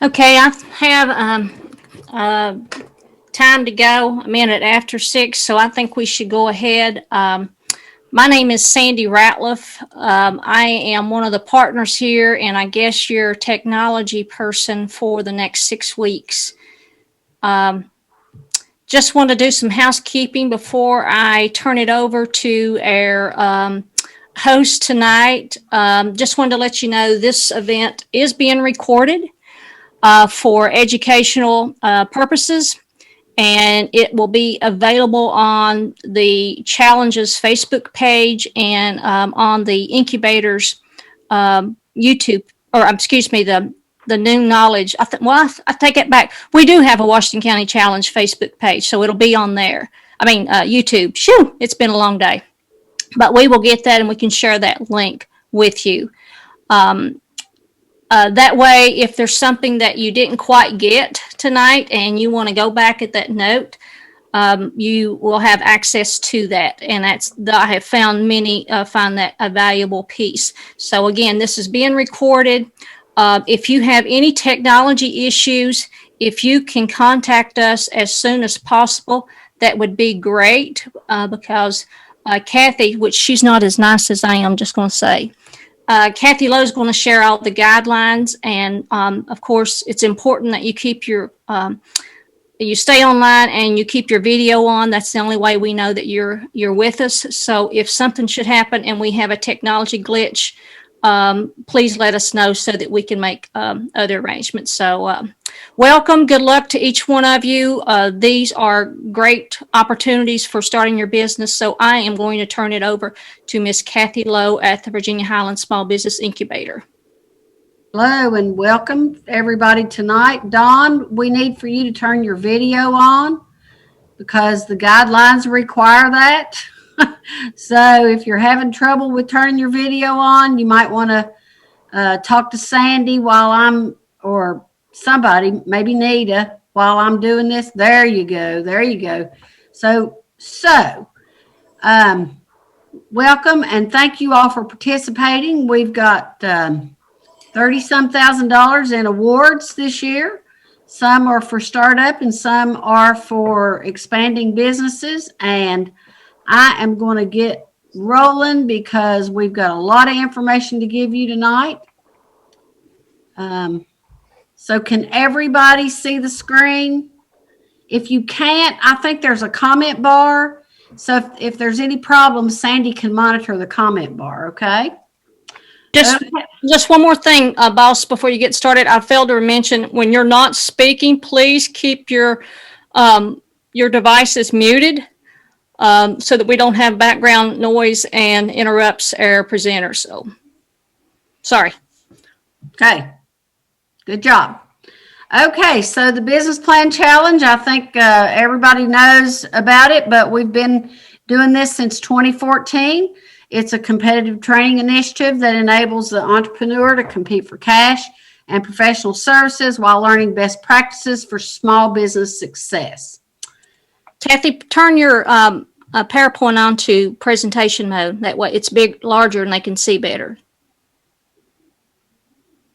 Okay, I have time to go. A minute after 6, so I think we should go ahead. My name is Sandy Ratliff. I am one of the partners here, and I guess your technology person for the next 6 weeks. Just want to do some housekeeping before I turn it over to our host tonight. Just wanted to let you know this event is being recorded for educational purposes, and it will be available on the Challenges Facebook page and on the Incubators YouTube, or excuse me, the New Knowledge. I take it back. We do have a Washington County Challenge Facebook page, so it'll be on there. YouTube. Shoo, it's been a long day, but we will get that and we can share that link with you. That way, if there's something that you didn't quite get tonight and you want to go back at that note, you will have access to that. And I have found many find that a valuable piece. So again, this is being recorded. If you have any technology issues, if you can contact us as soon as possible, that would be great, because Kathy, which she's not as nice as I am, just going to say, Kathy Lowe is going to share all the guidelines, and of course, it's important that you keep you stay online and you keep your video on. That's the only way we know that you're with us. So if something should happen and we have a technology glitch, please let us know so that we can make other arrangements. So welcome, good luck to each one of you. These are great opportunities for starting your business. So I am going to turn it over to Miss Kathy Lowe at the Virginia Highlands Small Business Incubator. Hello and welcome everybody tonight. Dawn, we need for you to turn your video on because the guidelines require that. So if you're having trouble with turning your video on, you might want to talk to Sandy or somebody, maybe Nita, while I'm doing this. There you go. There you go. So welcome and thank you all for participating. We've got $30-some thousand in awards this year. Some are for startup and some are for expanding businesses. And I am going to get rolling because we've got a lot of information to give you tonight. So can everybody see the screen? If you can't, I think there's a comment bar. So if there's any problems, Sandy can monitor the comment bar, okay? Just one more thing, boss, before you get started. I failed to mention, when you're not speaking, please keep your devices muted. So that we don't have background noise and interrupts our presenter. So, sorry. Okay. Good job. Okay, so the business plan challenge, I think everybody knows about it, but we've been doing this since 2014. It's a competitive training initiative that enables the entrepreneur to compete for cash and professional services while learning best practices for small business success. Kathy, turn your PowerPoint on to presentation mode. That way it's larger and they can see better.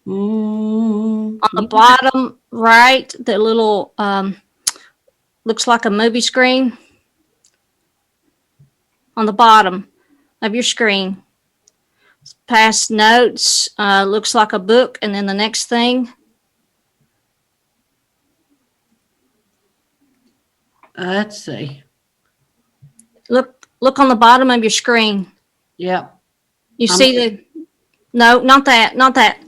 On the bottom right, the little looks like a movie screen. On the bottom of your screen, past notes, looks like a book, and then the next thing. Let's see. Look on the bottom of your screen. Yep. You see no, not that.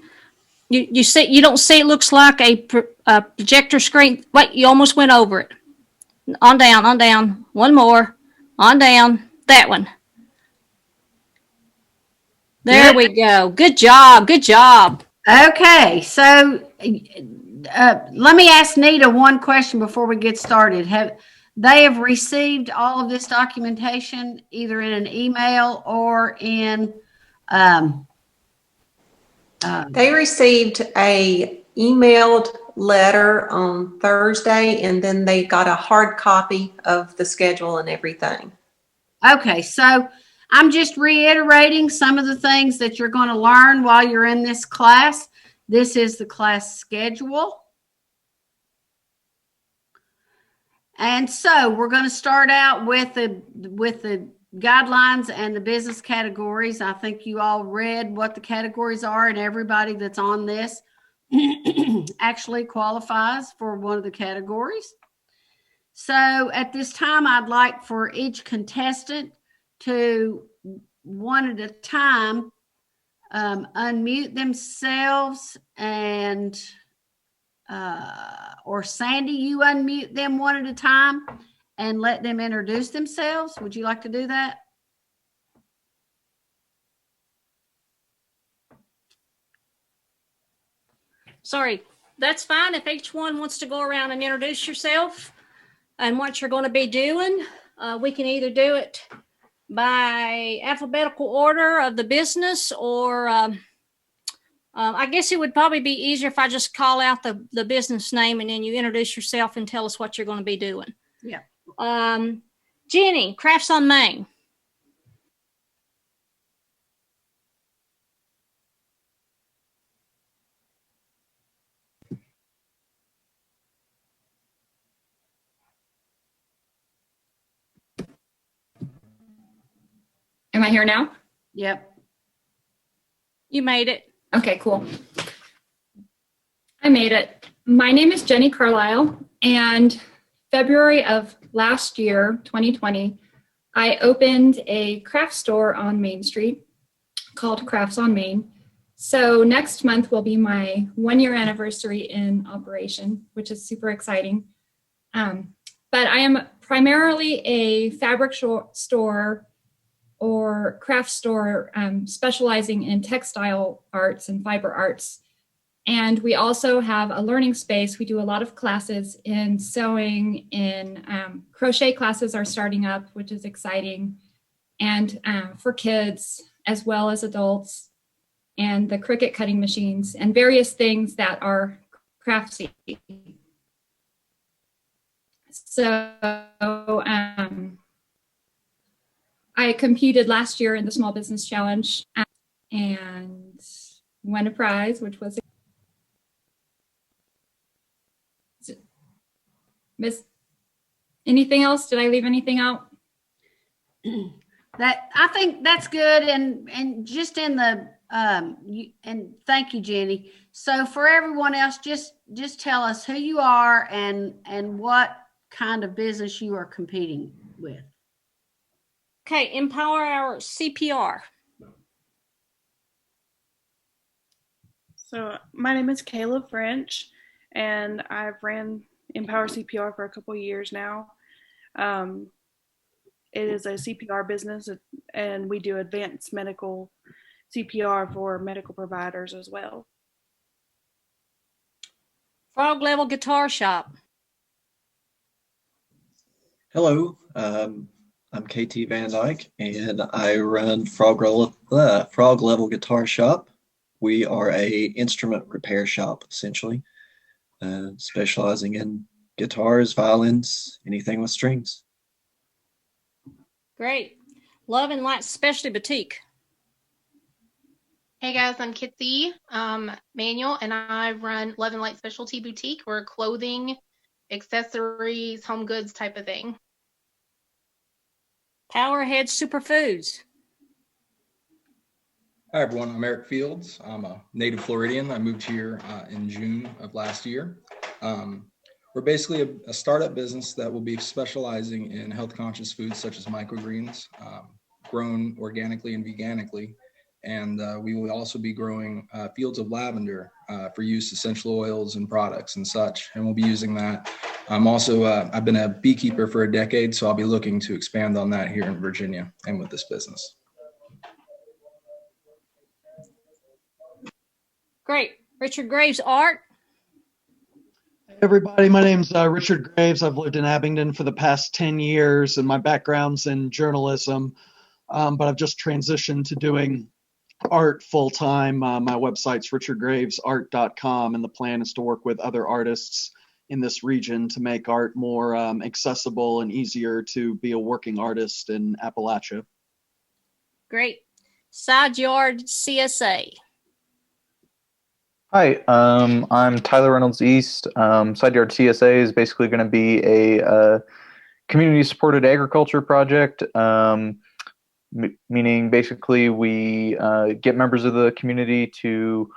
You see, you don't see, it looks like a projector screen. Wait, you almost went over it. On down. One more. On down. That one. There we go. Good job. Okay, so let me ask Nita one question before we get started. They have received all of this documentation either in an email or in they received a emailed letter on Thursday, and then they got a hard copy of the schedule and everything. Okay, so I'm just reiterating some of the things that you're going to learn while you're in this class. This is the class schedule. And so we're going to start out with the guidelines and the business categories. I think you all read what the categories are, and everybody that's on this actually qualifies for one of the categories. So at this time, I'd like for each contestant to, one at a time, unmute themselves, and or Sandy, you unmute them one at a time and let them introduce themselves. Would you like to do that? Sorry, that's fine. If each one wants to go around and introduce yourself and what you're going to be doing, we can either do it by alphabetical order of the business, or I guess it would probably be easier if I just call out the business name and then you introduce yourself and tell us what you're going to be doing. Yeah. Jenny, Crafts on Main. Am I here now? Yep. You made it. Okay, cool. I made it. My name is Jenny Carlisle, and February of last year, 2020, I opened a craft store on Main Street called Crafts on Main. So next month will be my 1-year anniversary in operation, which is super exciting. But I am primarily a fabric store or craft store specializing in textile arts and fiber arts. And we also have a learning space. We do a lot of classes in sewing, in crochet classes are starting up, which is exciting. And for kids as well as adults, and the Cricut cutting machines and various things that are craftsy. So I competed last year in the Small Business Challenge and won a prize, which was Miss. Anything else? Did I leave anything out? That, I think that's good, and just in the and thank you, Jenny. So for everyone else, just tell us who you are and what kind of business you are competing with. Okay, Empower Our CPR. So my name is Kayla French, and I've ran Empower CPR for a couple of years now. It is a CPR business, and we do advanced medical CPR for medical providers as well. Frog Level Guitar Shop. Hello, I'm KT Van Dyke, and I run Frog Level Guitar Shop. We are a instrument repair shop, essentially, specializing in guitars, violins, anything with strings. Great. Love and Light Specialty Boutique. Hey guys, I'm Kitsy Manuel, and I run Love and Light Specialty Boutique. We're clothing, accessories, home goods type of thing. Powerhead Superfoods. Hi everyone, I'm Eric Fields. I'm a native Floridian. I moved here in June of last year. We're basically a startup business that will be specializing in health conscious foods such as microgreens, grown organically and veganically. And we will also be growing fields of lavender for use essential oils and products and such. And we'll be using that. I'm also, I've been a beekeeper for a decade, so I'll be looking to expand on that here in Virginia and with this business. Great. Richard Graves Art. Hey everybody, my name's Richard Graves. I've lived in Abingdon for the past 10 years, and my background's in journalism, but I've just transitioned to doing art full-time. My website's richardgravesart.com, and the plan is to work with other artists in this region to make art more accessible and easier to be a working artist in Appalachia. Great. Side Yard CSA. Hi, I'm Tyler Reynolds East. Side Yard CSA is basically going to be a community-supported agriculture project, meaning basically we get members of the community to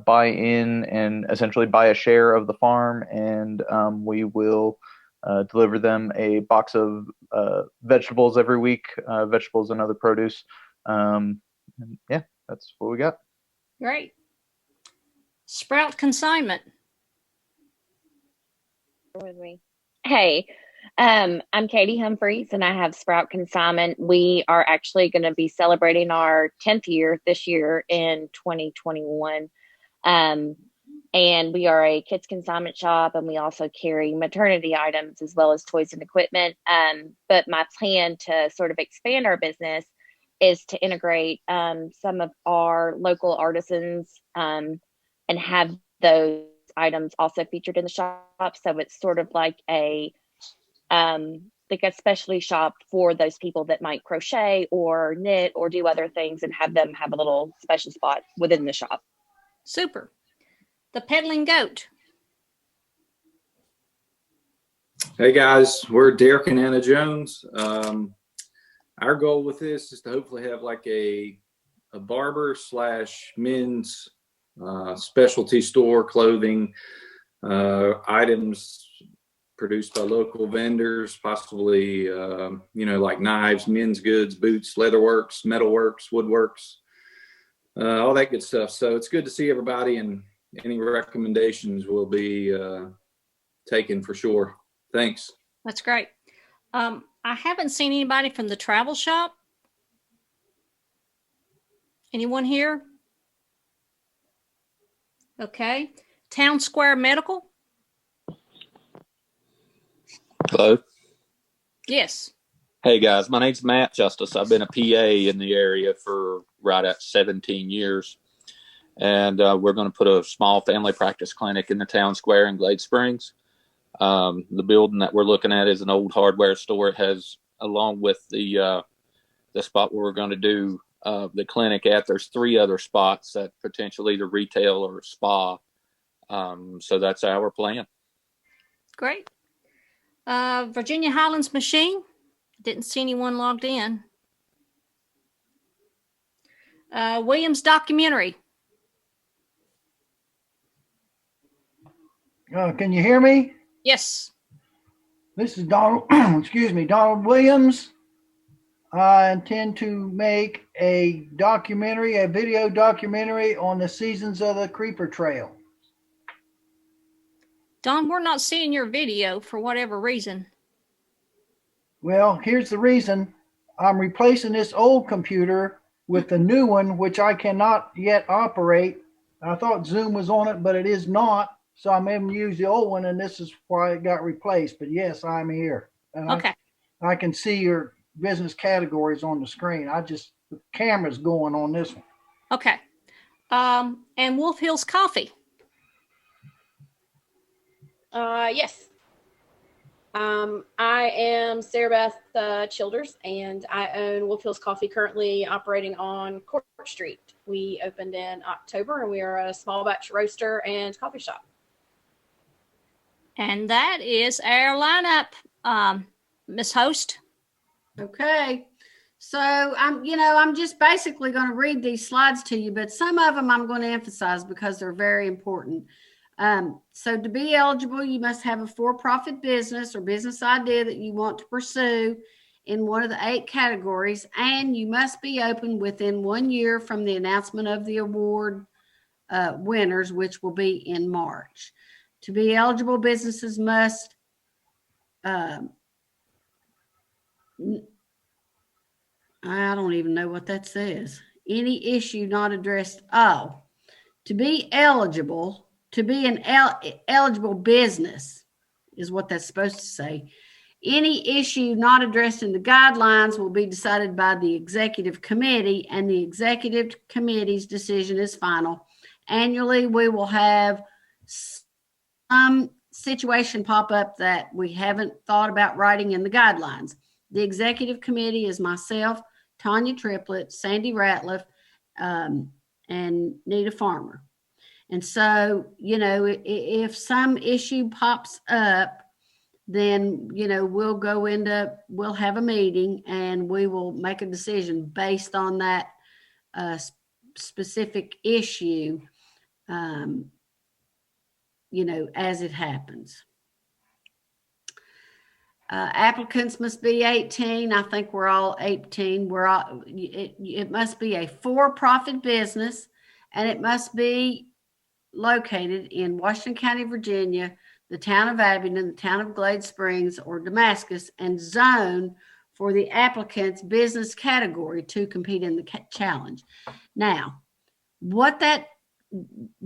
buy in and essentially buy a share of the farm, and we will deliver them a box of vegetables every week, vegetables and other produce. And yeah, that's what we got. Great. Sprout Consignment. With me. Hey, I'm Katie Humphreys and I have Sprout Consignment. We are actually going to be celebrating our 10th year this year in 2021. And we are a kids consignment shop, and we also carry maternity items as well as toys and equipment. But my plan to sort of expand our business is to integrate some of our local artisans and have those items also featured in the shop. So it's sort of like a specialty shop for those people that might crochet or knit or do other things, and have them have a little special spot within the shop. Super. The Peddling Goat. Hey guys, we're Derek and Anna Jones. Our goal with this is to hopefully have like a barber / men's specialty store, clothing, items produced by local vendors, possibly, like knives, men's goods, boots, leatherworks, metalworks, woodworks, all that good stuff. So it's good to see everybody, and any recommendations will be taken for sure. Thanks. That's great. I haven't seen anybody from the travel shop. Anyone here? Okay. Town Square Medical? Hello. Yes. Hey guys, my name's Matt Justice. I've been a PA in the area for right at 17 years. And we're going to put a small family practice clinic in the town square in Glade Springs. The building that we're looking at is an old hardware store. It has, along with the spot where we're going to do the clinic at, there's 3 other spots that potentially either retail or spa. So that's our plan. Great. Virginia Highlands Machine. Didn't see anyone logged in. Williams Documentary. Can you hear me? Yes. This is Donald, Donald Williams. I intend to make a video documentary on the seasons of the Creeper Trail. Don, we're not seeing your video for whatever reason. Well, here's the reason. I'm replacing this old computer with the new one, which I cannot yet operate. I thought Zoom was on it, but it is not. So I'm able to use the old one, and this is why it got replaced. But yes, I'm here. And okay. I can see your business categories on the screen. The camera's going on this one. Okay. And Wolf Hills Coffee. Yes. I am Sarah Beth Childers, and I own Wolf Hills Coffee, currently operating on Court Street. We opened in October, and we are a small batch roaster and coffee shop. And that is our lineup, Miss Host. Okay. So I'm just basically going to read these slides to you, but some of them I'm going to emphasize because they're very important. So to be eligible, you must have a for-profit business or business idea that you want to pursue in one of the 8 categories, and you must be open within 1 year from the announcement of the award winners, which will be in March. To be eligible, businesses must I don't even know what that says. Any issue not addressed. To be eligible, to be an eligible business is what that's supposed to say. Any issue not addressed in the guidelines will be decided by the executive committee, and the executive committee's decision is final. Annually, we will have some situation pop up that we haven't thought about writing in the guidelines. The executive committee is myself, Tanya Triplett, Sandy Ratliff, and Nita Farmer. And so, if some issue pops up, then, we'll have a meeting and we will make a decision based on that specific issue, as it happens. Applicants must be 18. I think we're all 18. It must be a for-profit business, and it must be located in Washington County, Virginia, the town of Abingdon, the town of Glade Springs, or Damascus, and zoned for the applicant's business category to compete in the challenge. Now, what that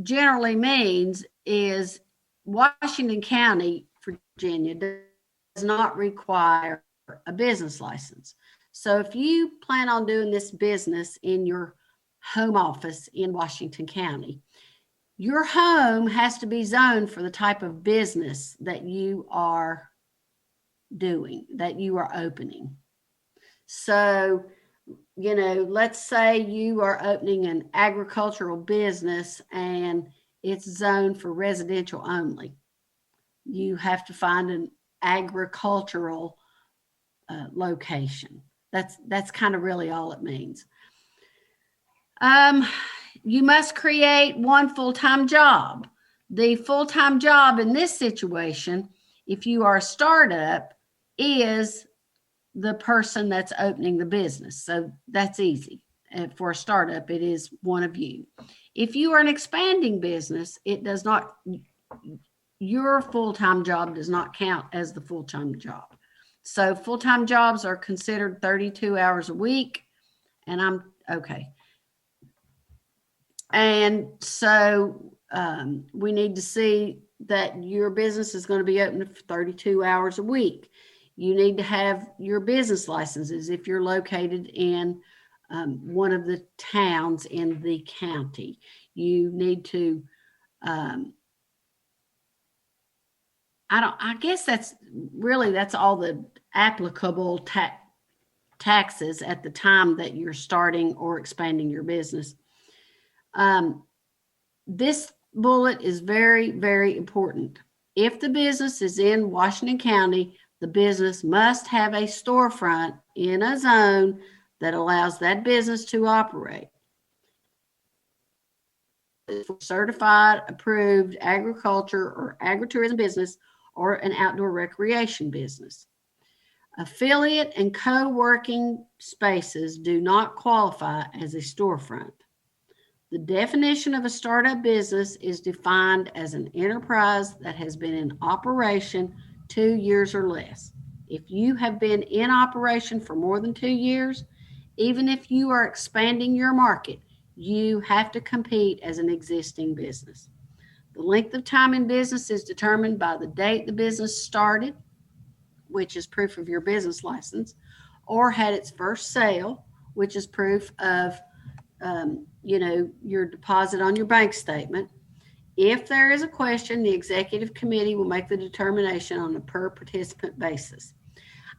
generally means is Washington County, Virginia, does not require a business license. So if you plan on doing this business in your home office in Washington County, your home has to be zoned for the type of business that you are doing, that you are opening. So, let's say you are opening an agricultural business and it's zoned for residential only. You have to find an agricultural location. That's kind of really all it means. You must create one full-time job. The full-time job in this situation, if you are a startup, is the person that's opening the business. So that's easy. For a startup, it is one of you. If you are an expanding business, your full-time job does not count as the full-time job. So full-time jobs are considered 32 hours a week, and I'm okay. And so we need to see that your business is going to be open for 32 hours a week. You need to have your business licenses if you're located in one of the towns in the county. You need to, I guess that's all the applicable taxes at the time that you're starting or expanding your business. This bullet is very, very important. If the business is in Washington County, the business must have a storefront in a zone that allows that business to operate. Certified, approved agriculture or agritourism business or an outdoor recreation business. Affiliate and co-working spaces do not qualify as a storefront. The definition of a startup business is defined as an enterprise that has been in operation 2 years or less. If you have been in operation for more than 2 years, even if you are expanding your market, you have to compete as an existing business. The length of time in business is determined by the date the business started, which is proof of your business license, or had its first sale, which is proof of your deposit on your bank statement. If there is a question, the executive committee will make the determination on a per participant basis.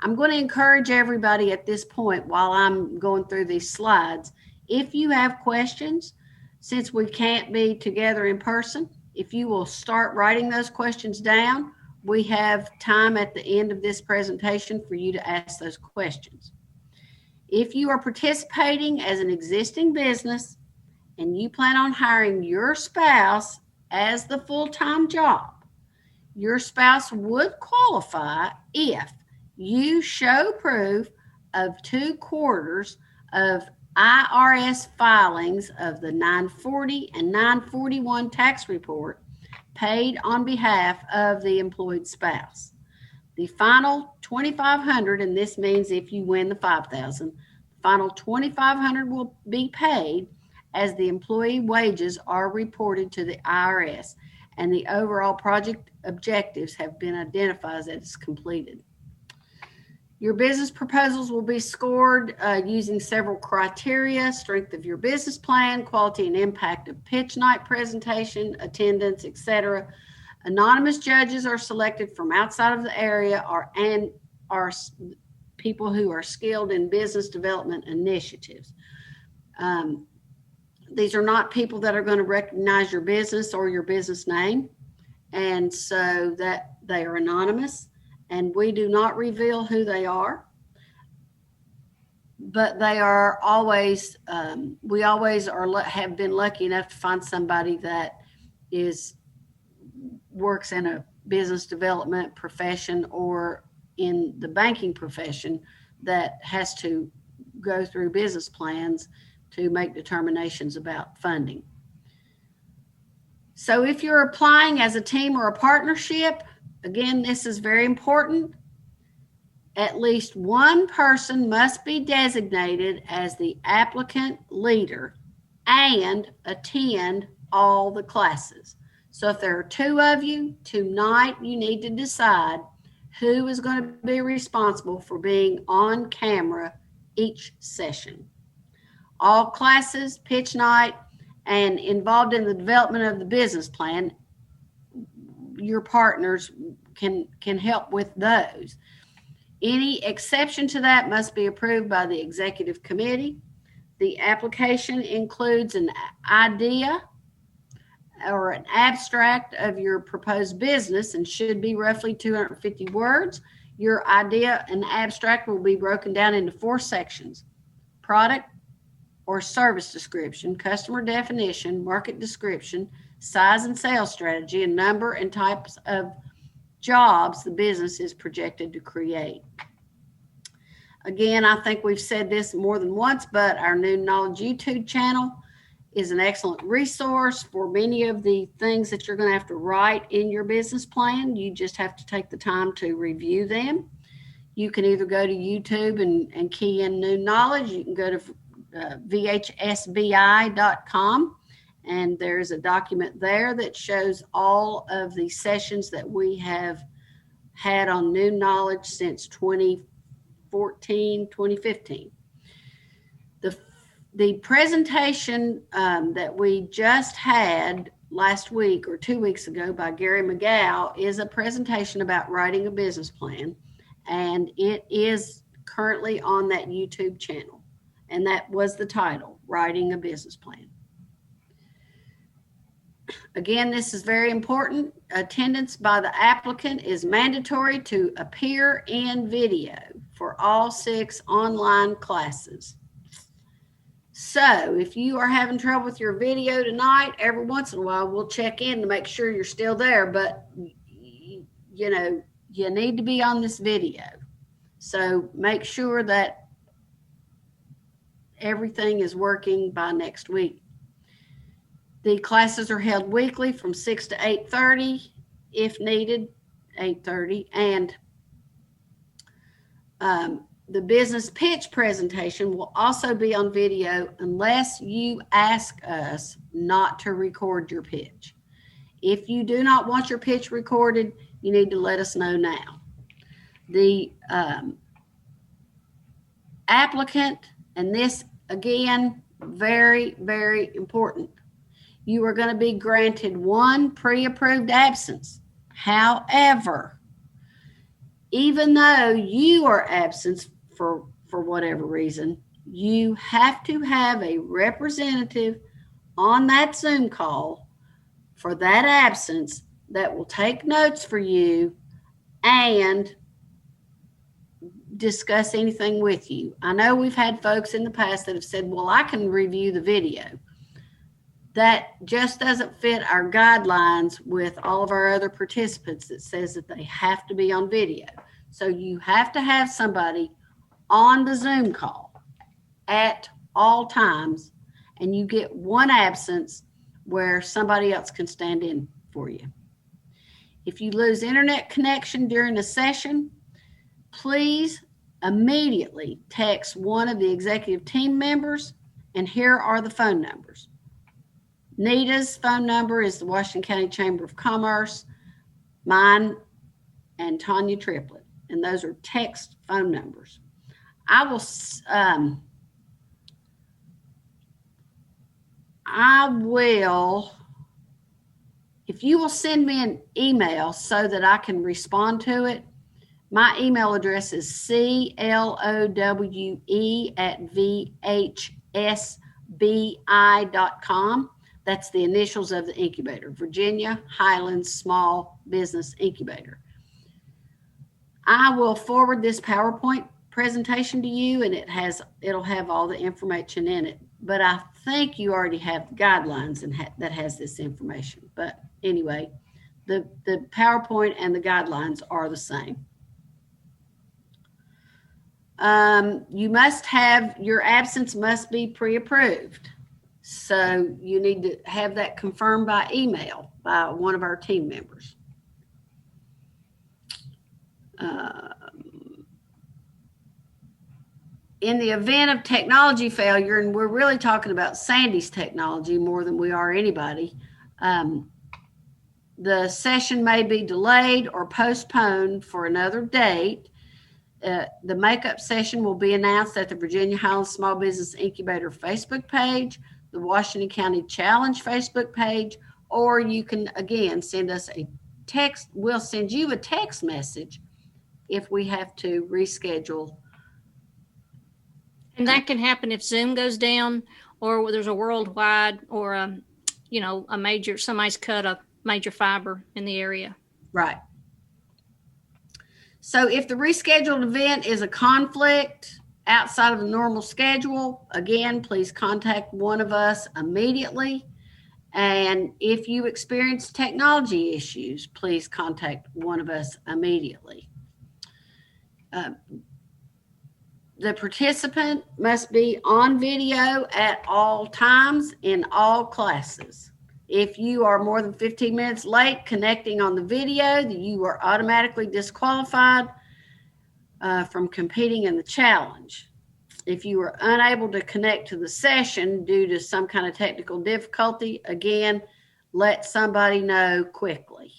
I'm going to encourage everybody at this point, while I'm going through these slides, if you have questions, since we can't be together in person, if you will start writing those questions down, we have time at the end of this presentation for you to ask those questions. If you are participating as an existing business and you plan on hiring your spouse as the full-time job, your spouse would qualify if you show proof of 2 quarters of IRS filings of the 940 and 941 tax report paid on behalf of the employed spouse. The final $2,500, and this means if you win the $5,000, final $2,500 will be paid as the employee wages are reported to the IRS and the overall project objectives have been identified as completed. Your business proposals will be scored using several criteria: strength of your business plan, quality and impact of pitch night presentation, attendance, etc. Anonymous judges are selected from outside of the area and are people who are skilled in business development initiatives. These are not people that are going to recognize your business or your business name. And so that they are anonymous, and we do not reveal who they are. But they are always, we always have been lucky enough to find somebody that works in a business development profession or in the banking profession that has to go through business plans to make determinations about funding. So if you're applying as a team or a partnership, again, this is very important. At least one person must be designated as the applicant leader and attend all the classes. So if there are two of you, tonight you need to decide who is going to be responsible for being on camera each session. All classes, pitch night, and involved in the development of the business plan, your partners can help with those. Any exception to that must be approved by the executive committee. The application includes an idea or an abstract of your proposed business and should be roughly 250 words. Your idea and abstract will be broken down into 4 sections: product or service description, customer definition, market description, size and sales strategy, and number and types of jobs the business is projected to create. Again, I think we've said this more than once, but our Noon Knowledge YouTube channel is an excellent resource for many of the things that you're going to have to write in your business plan. You just have to take the time to review them. You can either go to YouTube and key in Noon Knowledge. You can go to vhsbi.com, and there's a document there that shows all of the sessions that we have had on Noon Knowledge since 2014, 2015. The presentation that we just had last week or 2 weeks ago by Gary McGow is a presentation about writing a business plan, and it is currently on that YouTube channel. And that was the title, Writing a Business Plan. Again, this is very important. Attendance by the applicant is mandatory to appear in video for all 6 online classes. So if you are having trouble with your video tonight, every once in a while we'll check in to make sure you're still there, but you know, you need to be on this video. So make sure that everything is working by next week. The classes are held weekly from 6 to 8:30, if needed, 8:30. And the business pitch presentation will also be on video unless you ask us not to record your pitch. If you do not want your pitch recorded, you need to let us know now. The applicant, and this again, very, very important, you are going to be granted 1 pre-approved absence. However, even though you are absent for whatever reason, you have to have a representative on that Zoom call for that absence that will take notes for you and discuss anything with you. I know we've had folks in the past that have said, well, I can review the video. That just doesn't fit our guidelines with all of our other participants that says that they have to be on video. So you have to have somebody on the Zoom call at all times, and you get 1 absence where somebody else can stand in for you. If you lose internet connection during a session, please immediately text one of the executive team members, and here are the phone numbers. Nita's phone number is the Washington County Chamber of Commerce, mine, and Tanya Triplett, and those are text phone numbers. I will, if you will send me an email so that I can respond to it. My email address is clowe@vhsbi.com. VHBI.com. That's the initials of the incubator, Virginia Highlands Small Business Incubator. I will forward this PowerPoint presentation to you, and it'll have all the information in it. But I think you already have the guidelines and that has this information. But anyway, the PowerPoint and the guidelines are the same. You must have, your absence must be pre-approved. So you need to have that confirmed by email by one of our team members. In the event of technology failure, and we're really talking about Sandy's technology more than we are anybody, the session may be delayed or postponed for another date. The makeup session will be announced at the Virginia Highlands Small Business Incubator Facebook page, the Washington County Challenge Facebook page, or you can, again, send us a text. We'll send you a text message if we have to reschedule. And that can happen if Zoom goes down, or there's a worldwide, or a major, somebody's cut a major fiber in the area. Right. So if the rescheduled event is a conflict outside of the normal schedule, again, please contact one of us immediately. And if you experience technology issues, please contact one of us immediately. The participant must be on video at all times in all classes. If you are more than 15 minutes late connecting on the video, you are automatically disqualified from competing in the challenge. If you are unable to connect to the session due to some kind of technical difficulty, again, let somebody know quickly.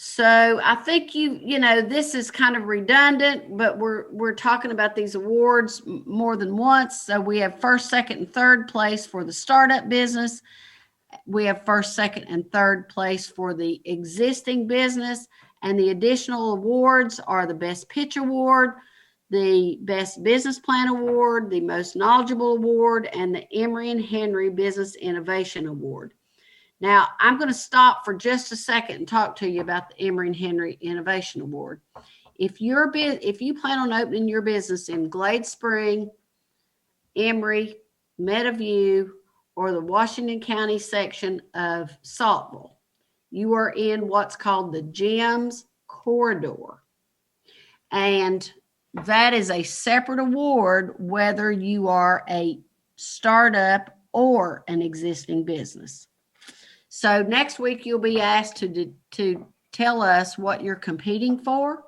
So I think this is kind of redundant, but we're talking about these awards more than once. So we have first, second, and third place for the startup business. We have first, second, and third place for the existing business. And the additional awards are the Best Pitch Award, the Best Business Plan Award, the Most Knowledgeable Award, and the Emory and Henry Business Innovation Award. Now, I'm going to stop for just a second and talk to you about the Emory and Henry Innovation Award. If you plan on opening your business in Glade Spring, Emory, Meadowview, or the Washington County section of Saltville, you are in what's called the GEMS Corridor. And that is a separate award whether you are a startup or an existing business. So next week you'll be asked to tell us what you're competing for.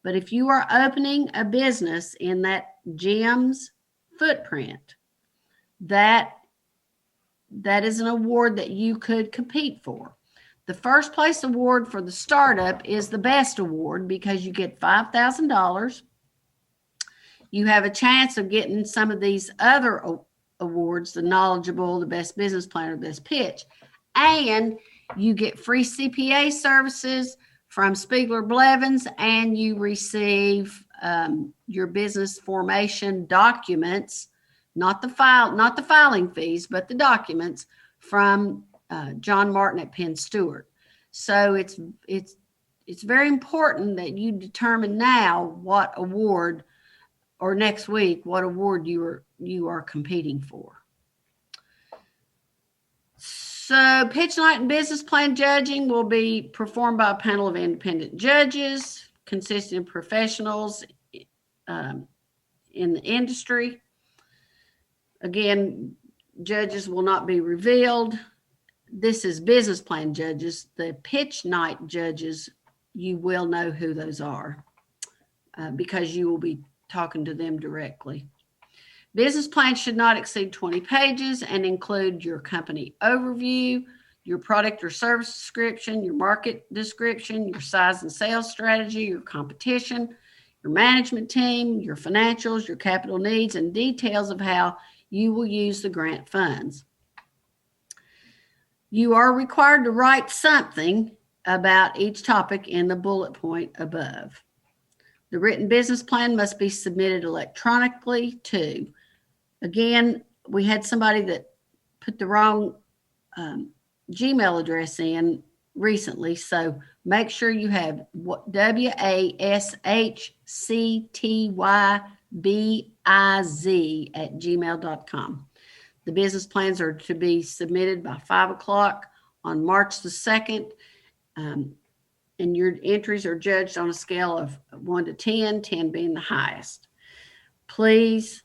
But if you are opening a business in that GEMS footprint, that is an award that you could compete for. The first place award for the startup is the best award because you get $5,000. You have a chance of getting some of these other awards, the knowledgeable, the best business plan, or best pitch. And you get free CPA services from Spiegler Blevins, and you receive your business formation documents, not the filing fees, but the documents from John Martin at Penn Stewart. So it's very important that you determine now what award, or next week, what award you are competing for. So pitch night and business plan judging will be performed by a panel of independent judges consisting of professionals in the industry. Again, judges will not be revealed. This is business plan judges. The pitch night judges, you will know who those are because you will be talking to them directly. Business plan should not exceed 20 pages and include your company overview, your product or service description, your market description, your size and sales strategy, your competition, your management team, your financials, your capital needs, and details of how you will use the grant funds. You are required to write something about each topic in the bullet point above. The written business plan must be submitted electronically to Again, we had somebody that put the wrong Gmail address in recently, so make sure you have washctybiz@gmail.com. The business plans are to be submitted by 5 o'clock on March the 2nd. And your entries are judged on a scale of 1 to 10, 10 being the highest. Please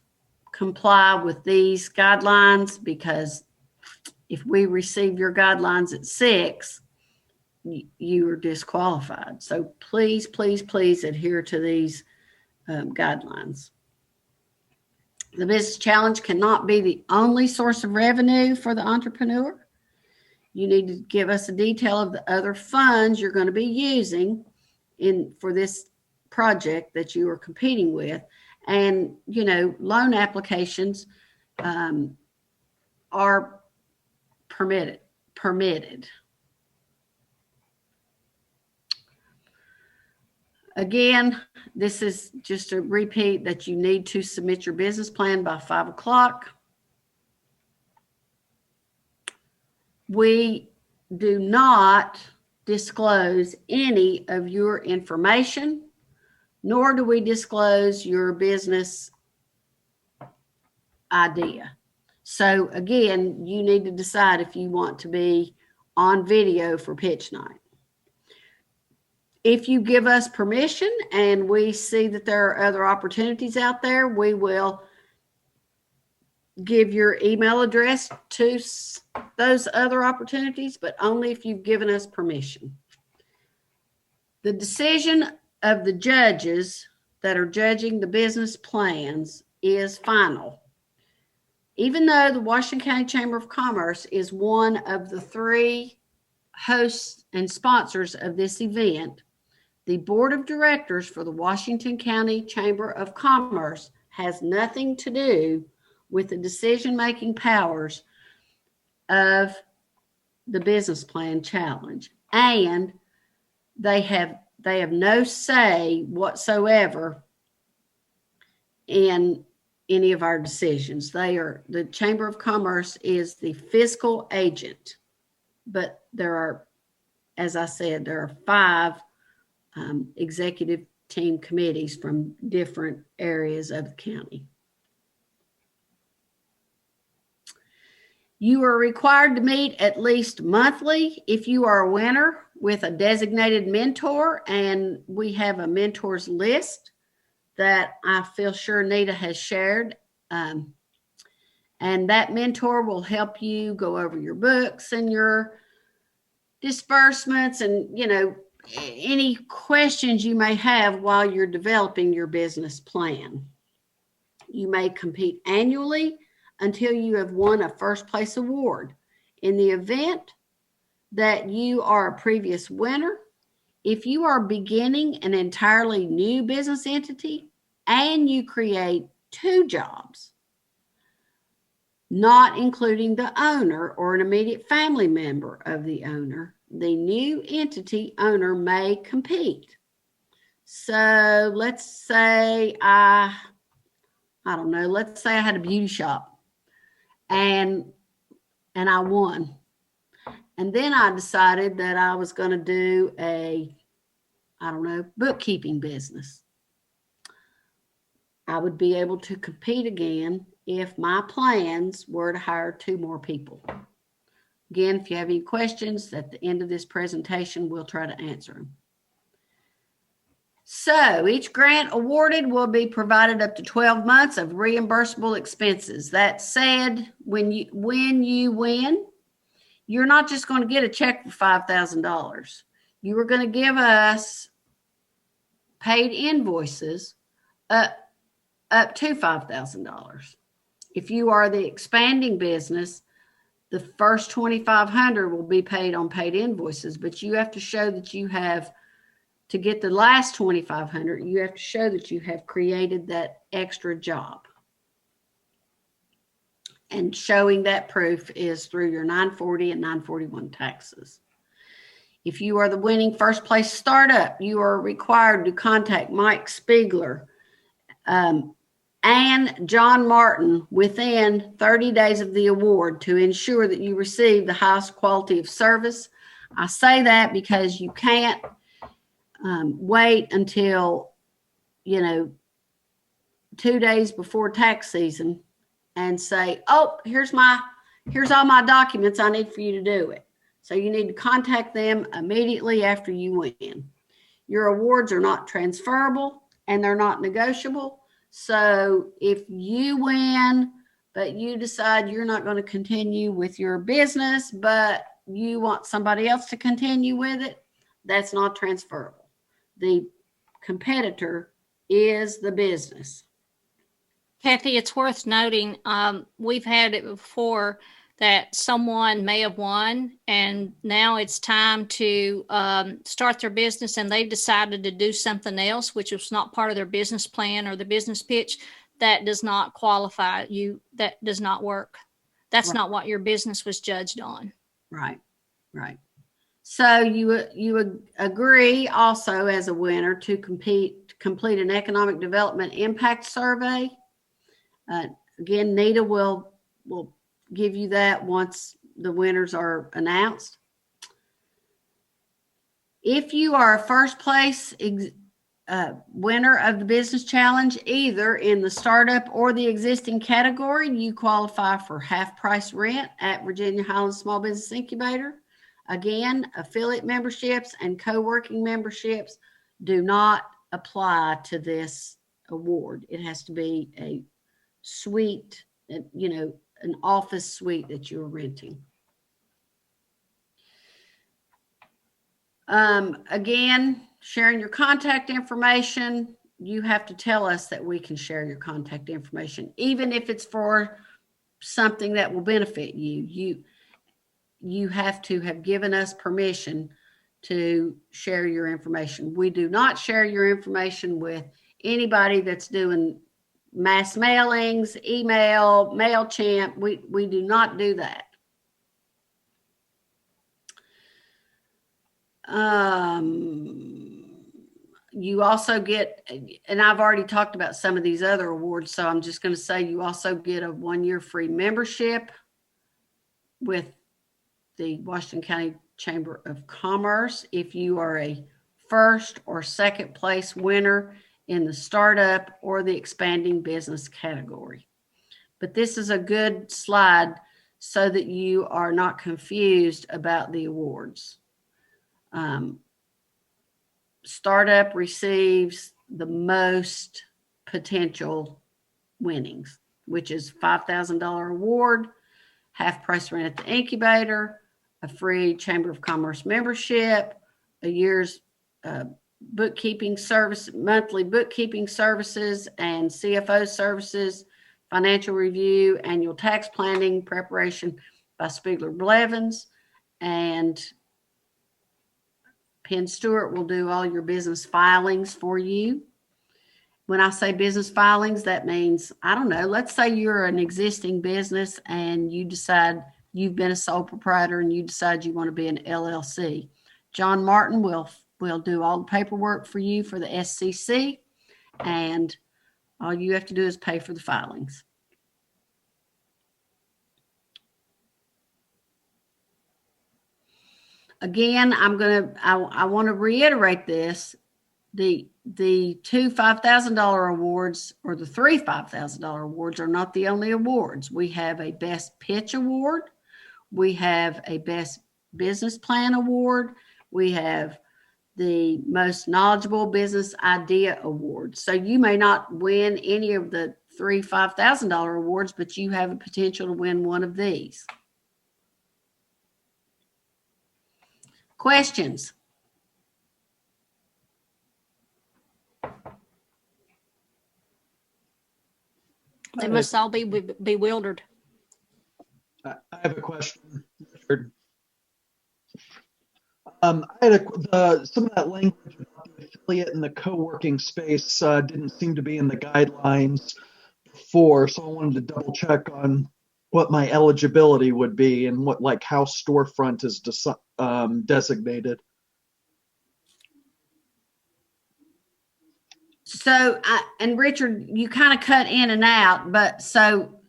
comply with these guidelines, because if we receive your guidelines at 6, you are disqualified. So please, please, please adhere to these guidelines. The business challenge cannot be the only source of revenue for the entrepreneur. You need to give us a detail of the other funds you're going to be using for this project that you are competing with. And, loan applications are permitted. Again, this is just a repeat that you need to submit your business plan by 5 o'clock. We do not disclose any of your information, nor do we disclose your business idea. So again, you need to decide if you want to be on video for pitch night. If you give us permission and we see that there are other opportunities out there, we will give your email address to those other opportunities, but only if you've given us permission. The decision of the judges that are judging the business plans is final. Even though the Washington County Chamber of Commerce is one of the 3 hosts and sponsors of this event, the board of directors for the Washington County Chamber of Commerce has nothing to do with the decision-making powers of the business plan challenge, and they have no say whatsoever in any of our decisions. The Chamber of Commerce is the fiscal agent, but there are, as I said, there are 5 executive team committees from different areas of the county. You are required to meet at least monthly if you are a winner with a designated mentor, and we have a mentors list that I feel sure Nita has shared. And that mentor will help you go over your books and your disbursements and, any questions you may have while you're developing your business plan. You may compete annually until you have won a first place award. In the event that you are a previous winner, if you are beginning an entirely new business entity and you create 2 jobs, not including the owner or an immediate family member of the owner, the new entity owner may compete. So let's say let's say I had a beauty shop and I won. And then I decided that I was going to do bookkeeping business. I would be able to compete again if my plans were to hire 2 more people. Again, if you have any questions at the end of this presentation, we'll try to answer them. So each grant awarded will be provided up to 12 months of reimbursable expenses. That said, when you win, you're not just going to get a check for $5,000. You are going to give us paid invoices up to $5,000. If you are the expanding business, the first $2,500 will be paid on paid invoices, but you have to show that you have, to get the last $2,500, you have to show that you have created that extra job. And showing that proof is through your 940 and 941 taxes. If you are the winning first place startup, you are required to contact Mike Spiegler and John Martin within 30 days of the award to ensure that you receive the highest quality of service. I say that because you can't wait until, 2 days before tax season and say, oh, here's all my documents I need for you to do it. So you need to contact them immediately after you win. Your awards are not transferable and they're not negotiable. So if you win, but you decide you're not going to continue with your business, but you want somebody else to continue with it, that's not transferable. The competitor is the business. Kathy, it's worth noting, we've had it before that someone may have won and now it's time to start their business and they've decided to do something else, which was not part of their business plan or the business pitch. That does not qualify you. That does not work. That's Right. not what your business was judged on. Right. So you agree also as a winner to complete an economic development impact survey. Again, NEDA will give you that once the winners are announced. If you are a first place winner of the business challenge, either in the startup or the existing category, you qualify for half price rent at Virginia Highlands Small Business Incubator. Again, affiliate memberships and co-working memberships do not apply to this award. It has to be a suite, an office suite that you're renting. Again, sharing your contact information, you have to tell us that we can share your contact information, even if it's for something that will benefit you. You have to have given us permission to share your information. We do not share your information with anybody that's doing mass mailings, email, MailChimp. We do not do that. You also get, and I've already talked about some of these other awards, so I'm just going to say you also get a 1-year free membership with the Washington County Chamber of Commerce if you are a first or second place winner in the startup or the expanding business category. But this is a good slide so that you are not confused about the awards. Startup receives the most potential winnings, which is $5,000 award, half price rent at the incubator, a free Chamber of Commerce membership, a year's bookkeeping service, monthly bookkeeping services and CFO services, financial review, annual tax planning preparation by Spiegler Blevins, and Penn Stewart will do all your business filings for you. When I say business filings, that means, I don't know, let's say you're an existing business and you decide you've been a sole proprietor and you decide you want to be an LLC. John Martin will do all the paperwork for you for the SCC, and all you have to do is pay for the filings. Again, I want to reiterate this. The two $5,000 awards or the three $5,000 awards are not the only awards. We have a Best Pitch Award. We have a Best Business Plan Award. We have the Most Knowledgeable Business Idea Award. So you may not win any of the three $5,000 awards, but you have a potential to win one of these. Questions? They must all be bewildered. I have a question, Richard. I had some of that language about the affiliate and the co-working space didn't seem to be in the guidelines before, so I wanted to double check on what my eligibility would be and how storefront is designated. So, and Richard, you kind of cut in and out, but so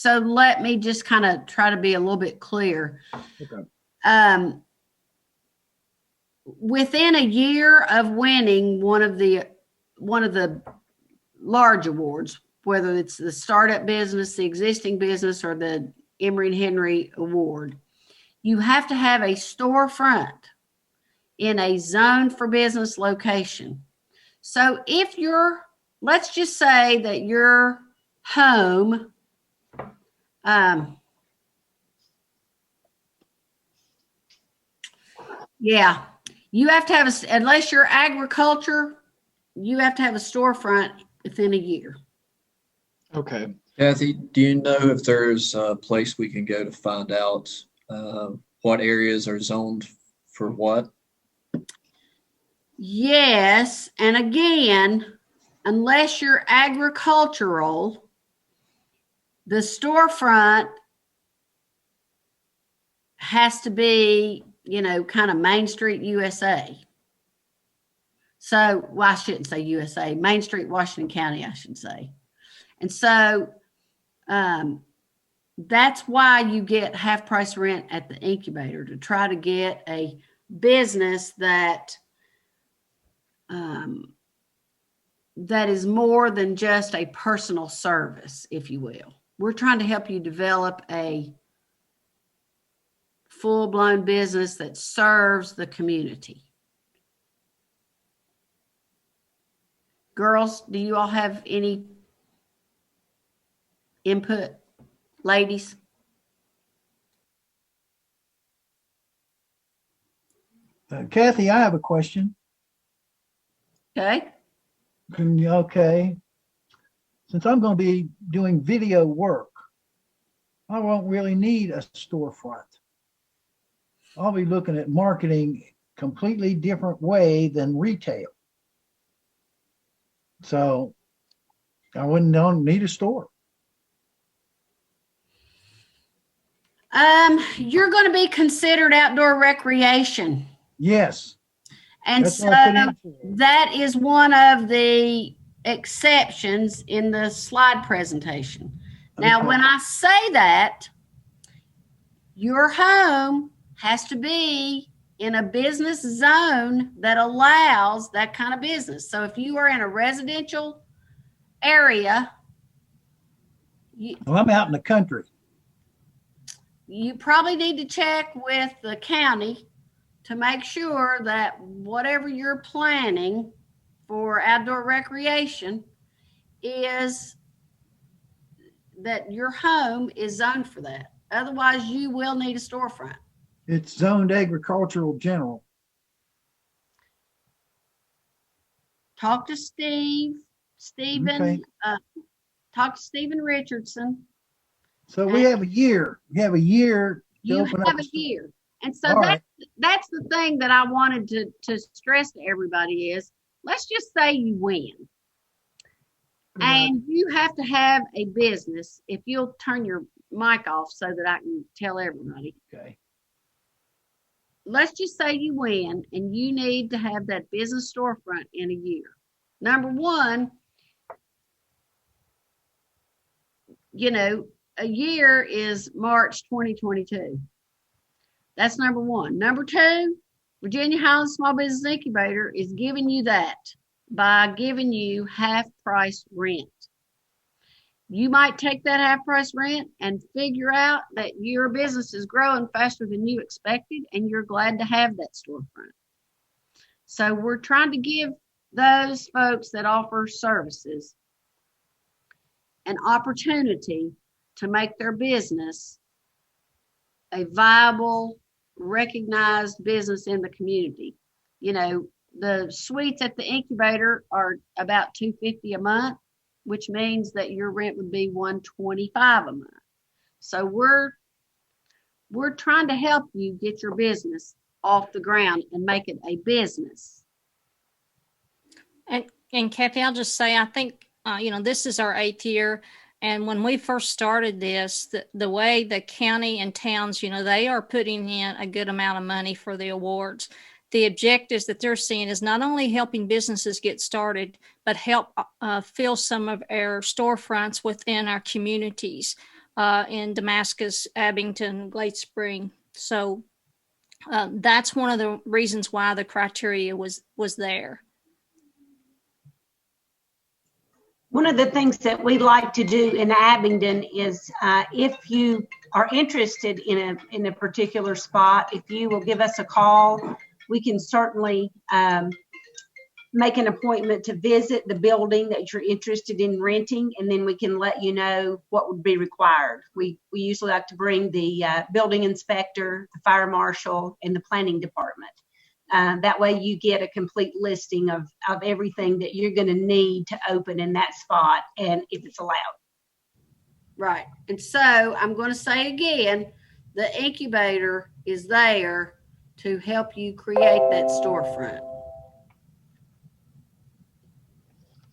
let me just kind of try to be a little bit clear. Okay. Within a year of winning one of the large awards, whether it's the startup business, the existing business, or the Emory and Henry Award, you have to have a storefront in a zone for business location. So if let's just say that your home, you have to have unless you're agriculture, you have to have a storefront within a year. Okay. Kathy, do you know if there's a place we can go to find out what areas are zoned for what? Yes, and again, unless you're agricultural, the storefront has to be, kind of Main Street USA. So, well, I shouldn't say USA, Main Street, Washington County, I should say. And so that's why you get half price rent at the incubator, to try to get a business that that is more than just a personal service, if you will. We're trying to help you develop a full-blown business that serves the community. Girls, do you all have any input? Ladies? Kathy, I have a question. Okay. Okay. Since I'm going to be doing video work, I won't really need a storefront. I'll be looking at marketing completely different way than retail. So I don't need a store. You're going to be considered outdoor recreation. Yes. And That's so what I put in. that is one of the exceptions in the slide presentation. Now, Okay. when I say that, your home has to be in a business zone that allows that kind of business. So if you are in a residential area, Well, I'm out in the country. you probably need to check with the county to make sure that whatever you're planning for outdoor recreation is that your home is zoned for that. Otherwise, you will need a storefront. It's zoned agricultural general. Talk to Stephen, Okay. talk to Stephen Richardson. So we have a year. We have a year to You open have up. a year. And so All right. that's the thing that I wanted to stress to everybody is, let's just say you win. And you have to have a business. If you'll turn your mic off so that I can tell everybody. Okay. Let's just say you win and you need to have that business storefront in a year. Number one, a year is March 2022. That's number one. Number two, Virginia Highlands Small Business Incubator is giving you that by giving you half price rent. You might take that half price rent and figure out that your business is growing faster than you expected, and you're glad to have that storefront. So we're trying to give those folks that offer services an opportunity to make their business a viable, recognized business in the community. The suites at the incubator are about $250 a month, which means that your rent would be $125 a month. So we're trying to help you get your business off the ground and make it a business. And Kathy, I'll just say, I think, this is our 8th year. And when we first started this, the way the county and towns, they are putting in a good amount of money for the awards. the objectives that they're seeing is not only helping businesses get started, but help fill some of our storefronts within our communities in Damascus, Abington, Glade Spring. So that's one of the reasons why the criteria was there. One of the things that we like to do in Abingdon is if you are interested in a particular spot, if you will give us a call, we can certainly make an appointment to visit the building that you're interested in renting, and then we can let you know what would be required. We usually like to bring the building inspector, the fire marshal, and the planning department. That way you get a complete listing of everything that you're going to need to open in that spot, and if it's allowed. Right. And so I'm going to say again, the incubator is there to help you create that storefront.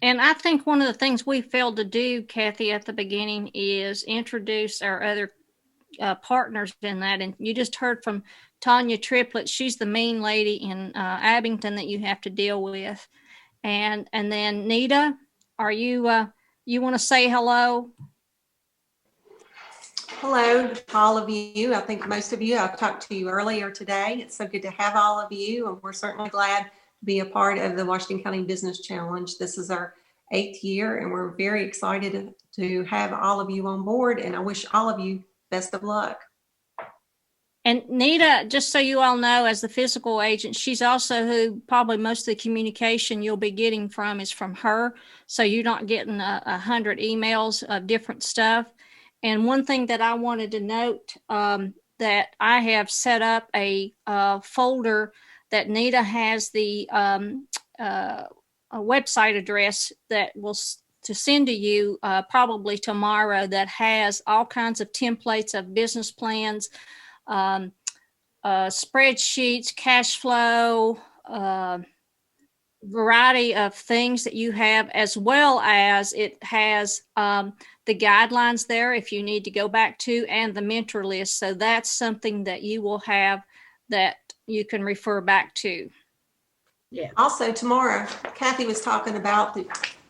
And I think one of the things we failed to do, Kathy, at the beginning is introduce our other partners in that. And you just heard from Tanya Triplett. She's the main lady in Abington that you have to deal with. And then Nita, are you, you want to say hello? Hello, all of you. I think most of you, I've talked to you earlier today. It's so good to have all of you, and we're certainly glad to be a part of the Washington County Business Challenge. This is our 8th year, and we're very excited to have all of you on board, and I wish all of you best of luck. And Nita, just so you all know, as the physical agent, she's also who probably most of the communication you'll be getting from is from her. So you're not getting 100 emails of different stuff. And one thing that I wanted to note, that I have set up a folder that Nita has the a website address that will to send to you probably tomorrow, that has all kinds of templates of business plans, spreadsheets, cash flow, variety of things that you have, as well as it has the guidelines there if you need to go back to, and the mentor list. So that's something that you will have that you can refer back to. Yeah. Also tomorrow, Kathy was talking about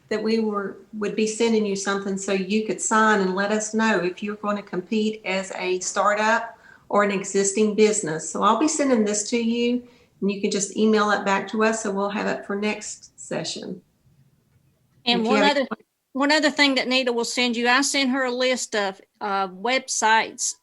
that we would be sending you something so you could sign and let us know if you're going to compete as a startup or an existing business. So I'll be sending this to you, and you can just email it back to us, so we'll have it for next session. And one other thing that Nita will send you, I send her a list of websites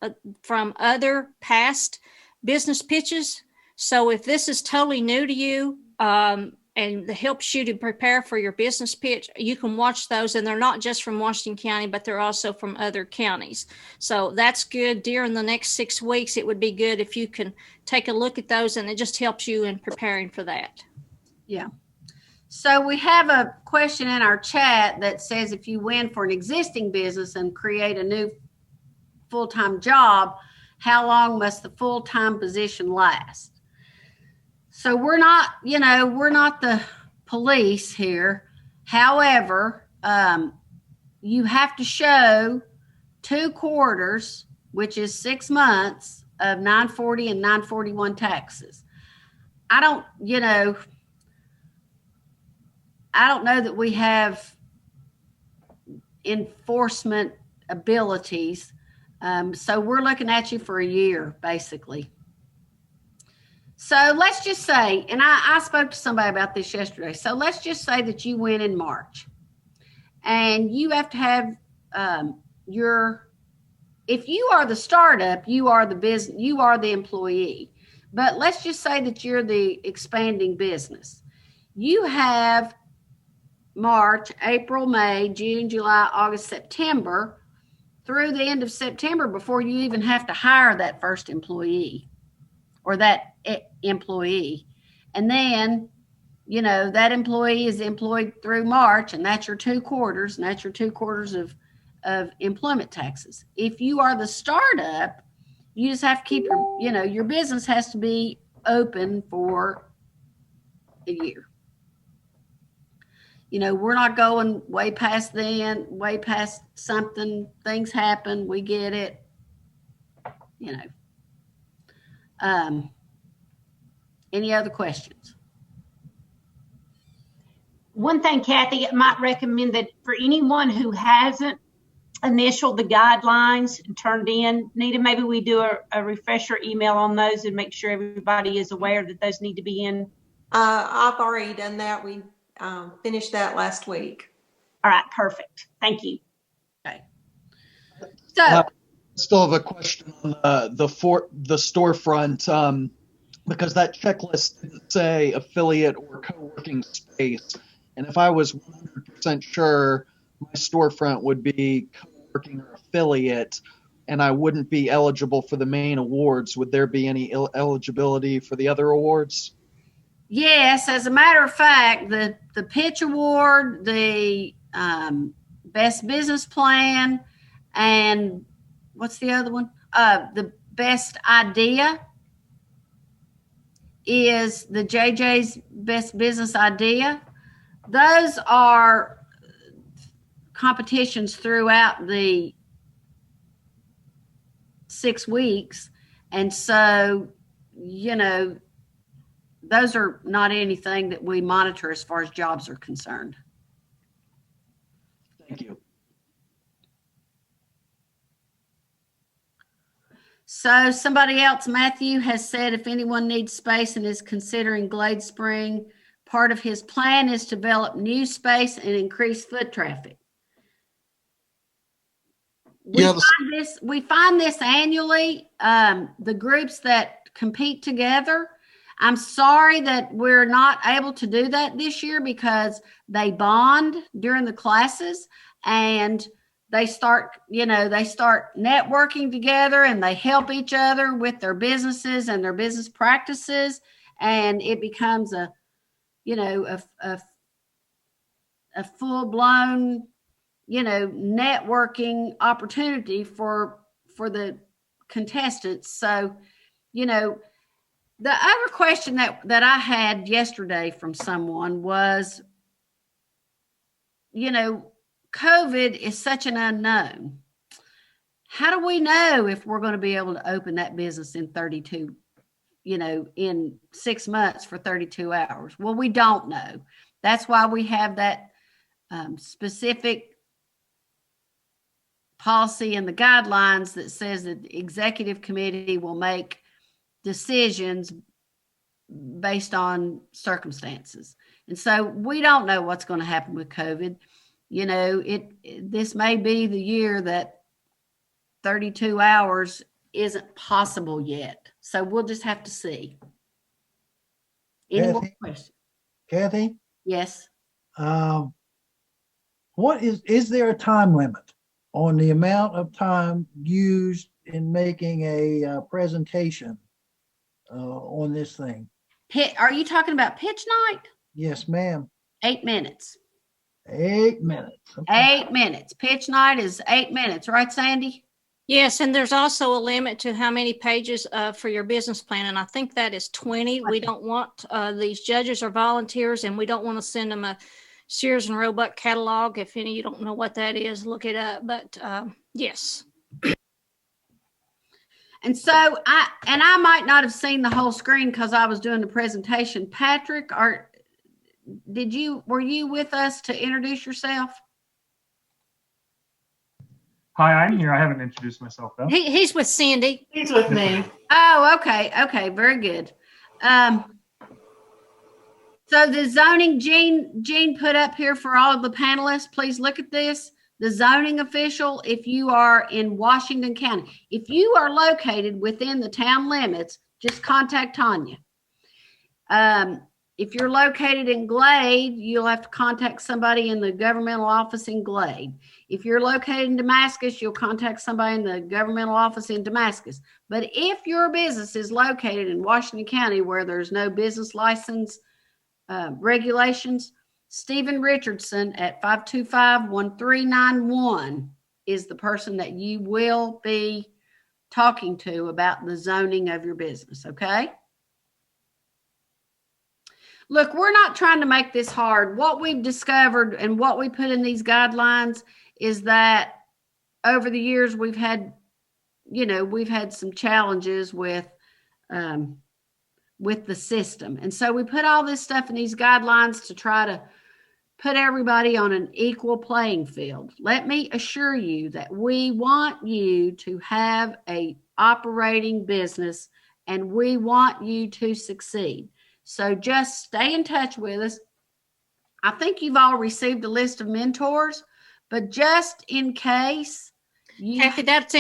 from other past business pitches. So if this is totally new to you and helps you to prepare for your business pitch, you can watch those. And they're not just from Washington County, but they're also from other counties. So that's good. During the next 6 weeks, it would be good if you can take a look at those, and it just helps you in preparing for that. Yeah. So we have a question in our chat that says, if you win for an existing business and create a new full-time job, how long must the full-time position last? So we're not, we're not the police here. However, you have to show 2 quarters, which is 6 months of 940 and 941 taxes. I don't know that we have enforcement abilities. So we're looking at you for a year, basically. So let's just say, and I spoke to somebody about this yesterday. So let's just say that you win in March, and you have to have if you are the startup, you are the business, you are the employee. But let's just say that you're the expanding business. You have March, April, May, June, July, August, September, through the end of September before you even have to hire that first employee or that employee. And then, that employee is employed through March, and that's your 2 quarters, and that's your 2 quarters of employment taxes. If you are the startup, you just have to keep your business has to be open for a year. We're not going way past then, way past something. Things happen. We get it. Any other questions? One thing, Kathy, I might recommend that for anyone who hasn't initialed the guidelines and turned in, Nita, maybe we do a refresher email on those and make sure everybody is aware that those need to be in. I've already done that. We finished that last week. All right, perfect. Thank you. Okay. So, Still have a question on the storefront, because that checklist didn't say affiliate or co-working space. And if I was 100% sure my storefront would be co-working or affiliate, and I wouldn't be eligible for the main awards, would there be any eligibility for the other awards? yes, as a matter of fact, the pitch award, the best business plan, and what's the other one? The best idea is the JJ's best business idea. Those are competitions throughout the 6 weeks. And so, you know, those are not anything that we monitor as far as jobs are concerned. Thank you. So somebody else, Matthew, has said if anyone needs space and is considering Glade Spring, part of his plan is to develop new space and increase foot traffic. We find this annually, the groups that compete together. I'm sorry that we're not able to do that this year because they bond during the classes and they start networking together and they help each other with their businesses and their business practices. And it becomes a full-blown, networking opportunity for the contestants. So, the other question that I had yesterday from someone was, COVID is such an unknown. How do we know if we're going to be able to open that business in 6 months for 32 hours? Well, we don't know. That's why we have that specific policy in the guidelines that says that the executive committee will make decisions based on circumstances. And so we don't know what's going to happen with COVID. This may be the year that 32 hours isn't possible yet. So we'll just have to see. Any more questions? Kathy? Yes. What is there a time limit on the amount of time used in making a presentation on this thing? Are you talking about pitch night? Yes, ma'am. 8 minutes. 8 minutes. Okay. 8 minutes. Pitch night is 8 minutes, right, Sandy? Yes, and there's also a limit to how many pages for your business plan, and I think that is 20. We don't want these judges are volunteers, and we don't want to send them a Sears and Roebuck catalog. If any of you don't know what that is, look it up. But yes. And so I might not have seen the whole screen because I was doing the presentation. Patrick, were you with us to introduce yourself? Hi, I'm here. I haven't introduced myself though. He's with Cindy. He's with me. Oh, okay. Okay, very good. So the zoning, Jean put up here for all of the panelists, please look at this. The zoning official, if you are in Washington County, if you are located within the town limits, just contact Tanya. If you're located in Glade, you'll have to contact somebody in the governmental office in Glade. If you're located in Damascus, you'll contact somebody in the governmental office in Damascus. But if your business is located in Washington County where there's no business license regulations, Stephen Richardson at 525-1391 is the person that you will be talking to about the zoning of your business, okay? Look, we're not trying to make this hard. What we've discovered and what we put in these guidelines is that over the years we've had some challenges with with the system. And so we put all this stuff in these guidelines to try to put everybody on an equal playing field. Let me assure you that we want you to have a operating business and we want you to succeed. So just stay in touch with us. I think you've all received a list of mentors, but just in case Kathy, that's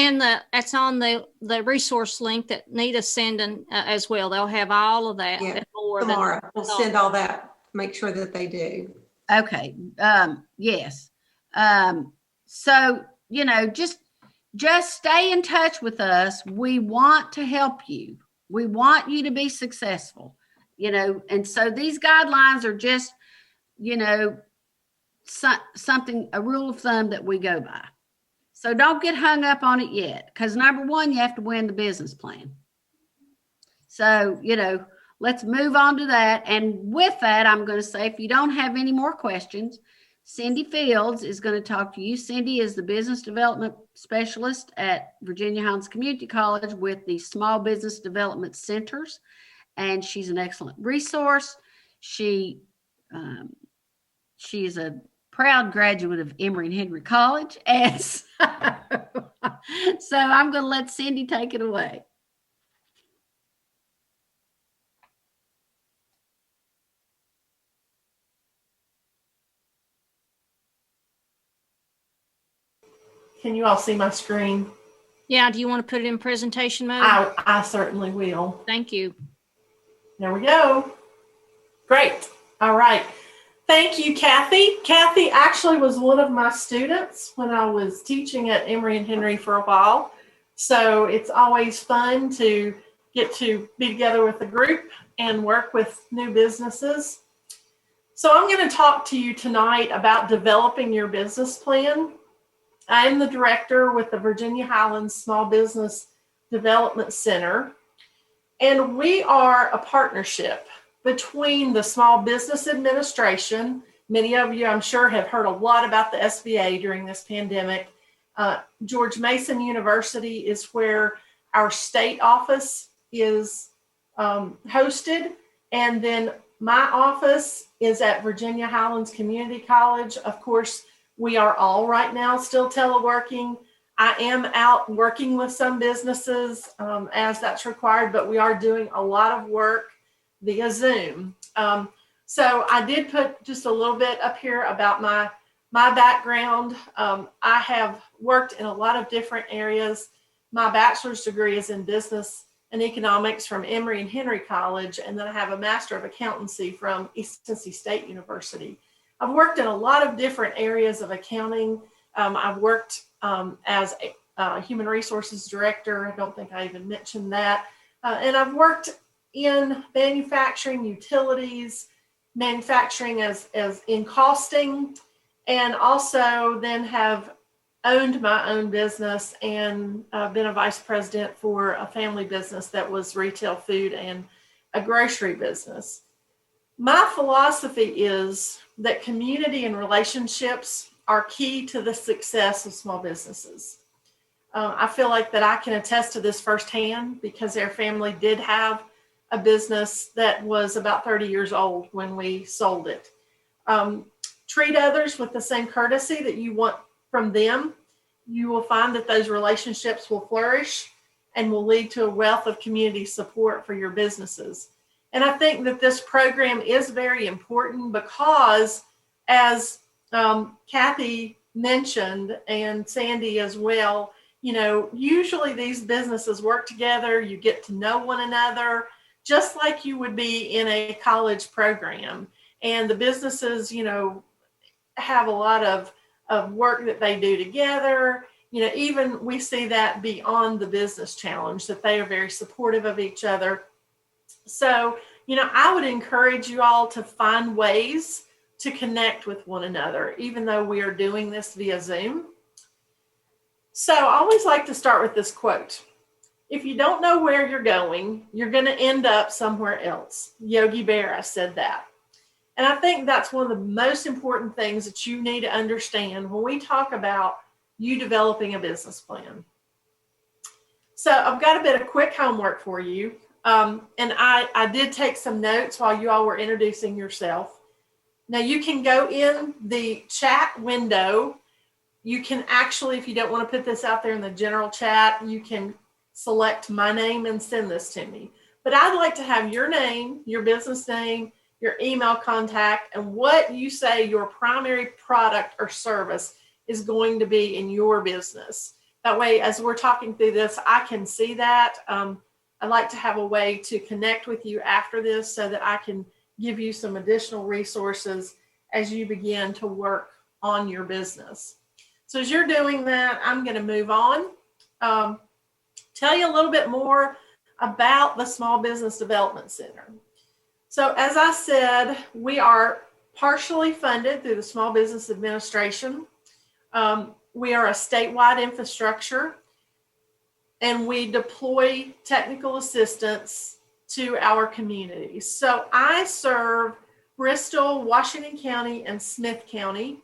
on the resource link that Nita's sending as well. They'll have all of that. Yeah, and more tomorrow. than, We'll send all that, make sure that they do. Okay. Yes. So, just stay in touch with us. We want to help you. We want you to be successful, and so these guidelines are just, something, a rule of thumb that we go by. So don't get hung up on it yet, because number one, you have to win the business plan. So, let's move on to that. And with that, I'm going to say, if you don't have any more questions, Cindy Fields is going to talk to you. Cindy is the business development specialist at Virginia Highlands Community College with the Small Business Development Centers, and she's an excellent resource. She is a proud graduate of Emory and Henry College, and so I'm going to let Cindy take it away. Can you all see my screen? Yeah, do you want to put it in presentation mode? I certainly will. Thank you. There we go. Great. All right. Thank you, Kathy. Kathy actually was one of my students when I was teaching at Emory and Henry for a while. So it's always fun to get to be together with a group and work with new businesses. So I'm going to talk to you tonight about developing your business plan. I am the director with the Virginia Highlands Small Business Development Center, and we are a partnership between the Small Business Administration. Many of you, I'm sure, have heard a lot about the SBA during this pandemic. George Mason University is where our state office is hosted, and then my office is at Virginia Highlands Community College. Of course, we are all right now still teleworking. I am out working with some businesses as that's required, but we are doing a lot of work via Zoom. So I did put just a little bit up here about my background. I have worked in a lot of different areas. My bachelor's degree is in business and economics from Emory and Henry College, and then I have a Master of Accountancy from East Tennessee State University. I've worked in a lot of different areas of accounting. I've worked as a human resources director. I don't think I even mentioned that. And I've worked in manufacturing, utilities, manufacturing as in costing, and also then have owned my own business and been a vice president for a family business that was retail food and a grocery business. My philosophy is that community and relationships are key to the success of small businesses. I feel like that I can attest to this firsthand because our family did have a business that was about 30 years old when we sold it. Treat others with the same courtesy that you want from them. You will find that those relationships will flourish and will lead to a wealth of community support for your businesses. And I think that this program is very important because, as Kathy mentioned, and Sandy as well, usually these businesses work together. You get to know one another, just like you would be in a college program. And the businesses, have a lot of work that they do together. Even we see that beyond the business challenge, that they are very supportive of each other. So, I would encourage you all to find ways to connect with one another, even though we are doing this via Zoom. So I always like to start with this quote. If you don't know where you're going, you're going to end up somewhere else. Yogi Berra said that. And I think that's one of the most important things that you need to understand when we talk about you developing a business plan. So I've got a bit of quick homework for you. And I did take some notes while you all were introducing yourself. Now you can go in the chat window. You can actually, if you don't want to put this out there in the general chat, you can select my name and send this to me. But I'd like to have your name, your business name, your email contact, and what you say your primary product or service is going to be in your business. That way, as we're talking through this, I can see that. I'd like to have a way to connect with you after this so that I can give you some additional resources as you begin to work on your business. So as you're doing that, I'm going to move on. Tell you a little bit more about the Small Business Development Center. So as I said, we are partially funded through the Small Business Administration. We are a statewide infrastructure, and we deploy technical assistance to our communities. So I serve Bristol, Washington County, and Smith County.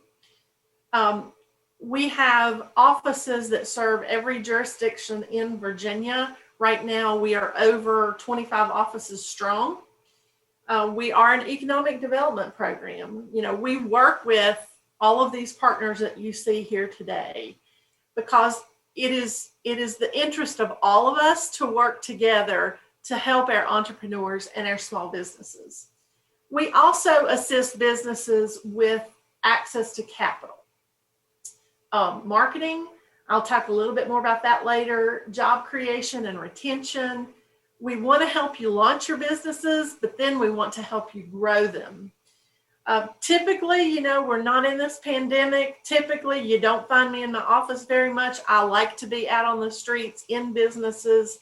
We have offices that serve every jurisdiction in Virginia. Right now, we are over 25 offices strong. We are an economic development program. You know, we work with all of these partners that you see here today because it is the interest of all of us to work together to help our entrepreneurs and our small businesses. We also assist businesses with access to capital. Marketing, I'll talk a little bit more about that later. Job creation and retention. We want to help you launch your businesses, but then we want to help you grow them. Typically, you know, we're not in this pandemic. Typically, you don't find me in my office very much. I like to be out on the streets in businesses.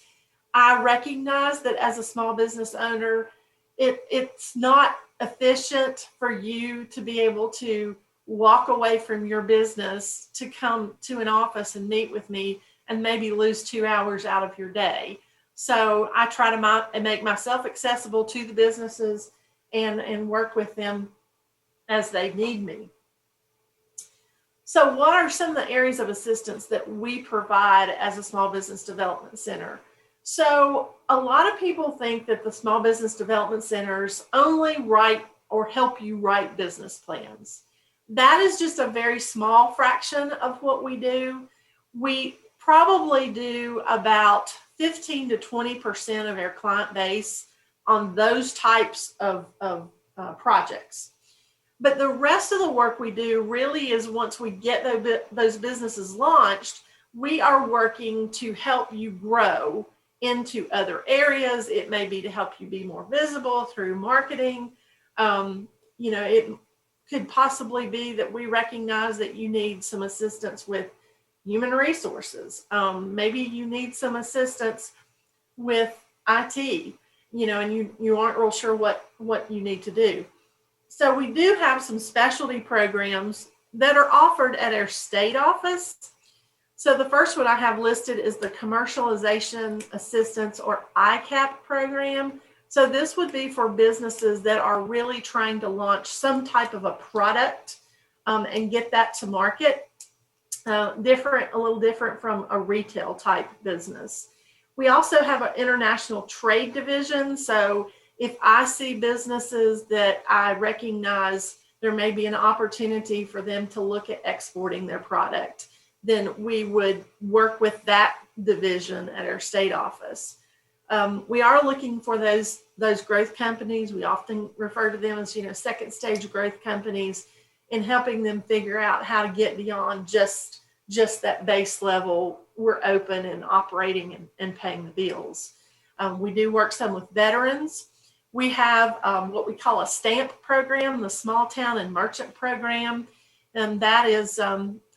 I recognize that as a small business owner, it's not efficient for you to be able to walk away from your business to come to an office and meet with me and maybe lose 2 hours out of your day. So I try to make myself accessible to the businesses and work with them as they need me. So what are some of the areas of assistance that we provide as a Small Business Development Center? So a lot of people think that the Small Business Development Centers only write or help you write business plans. That is just a very small fraction of what we do. We probably do about 15 to 20% of our client base on those types of projects. But the rest of the work we do really is once we get those businesses launched, we are working to help you grow into other areas. It may be to help you be more visible through marketing. You know, it could possibly be that we recognize that you need some assistance with human resources. Maybe you need some assistance with IT, you know, and you aren't real sure what you need to do. So we do have some specialty programs that are offered at our state office. So the first one I have listed is the Commercialization Assistance or ICAP program. So this would be for businesses that are really trying to launch some type of a product and get that to market. A little different from a retail type business. We also have an international trade division. So if I see businesses that I recognize there may be an opportunity for them to look at exporting their product, then we would work with that division at our state office. We are looking for those growth companies. We often refer to them as, you know, second stage growth companies, and helping them figure out how to get beyond just that base level. We're open and operating and paying the bills. We do work some with veterans. We have what we call a STAMP program, the Small Town and Merchant Program, and that is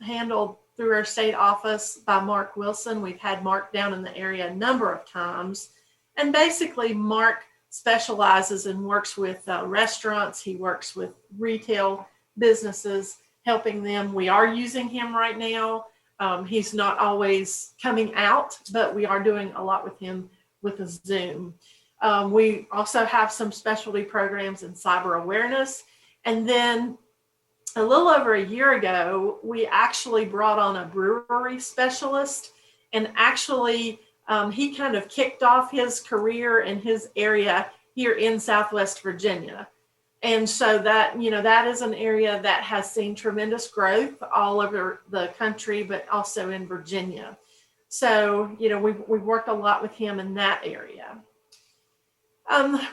handled through our state office by Mark Wilson. We've had Mark down in the area a number of times. And basically, Mark specializes and works with restaurants. He works with retail businesses, helping them. We are using him right now. He's not always coming out, but we are doing a lot with him with a Zoom. We also have some specialty programs in cyber awareness. And then a little over a year ago, we actually brought on a brewery specialist and actually He kind of kicked off his career in his area here in Southwest Virginia. And so that, that is an area that has seen tremendous growth all over the country, but also in Virginia. So, we've worked a lot with him in that area.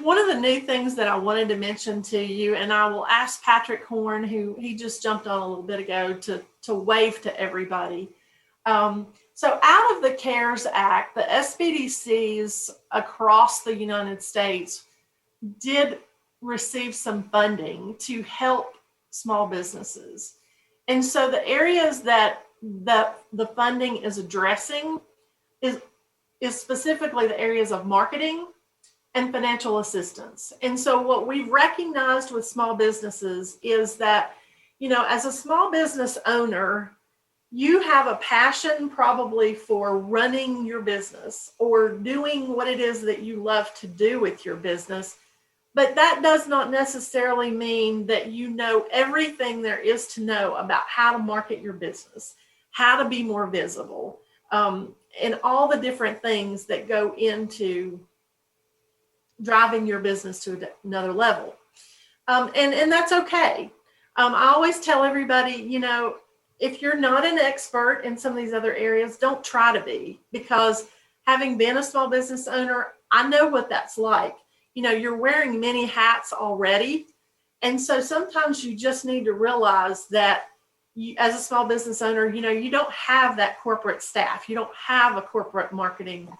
One of the new things that I wanted to mention to you, and I will ask Patrick Horn, who he just jumped on a little bit ago, to wave to everybody. So out of the CARES Act, the SBDCs across the United States did receive some funding to help small businesses. And so the areas that the funding is addressing is specifically the areas of marketing and financial assistance. And so what we've recognized with small businesses is that, as a small business owner, you have a passion probably for running your business or doing what it is that you love to do with your business. But that does not necessarily mean that you know everything there is to know about how to market your business, how to be more visible, and all the different things that go into driving your business to another level. And that's okay. I always tell everybody, if you're not an expert in some of these other areas, don't try to be, because having been a small business owner, I know what that's like. You're wearing many hats already. And so sometimes you just need to realize that you, as a small business owner, you don't have that corporate staff. You don't have a corporate marketing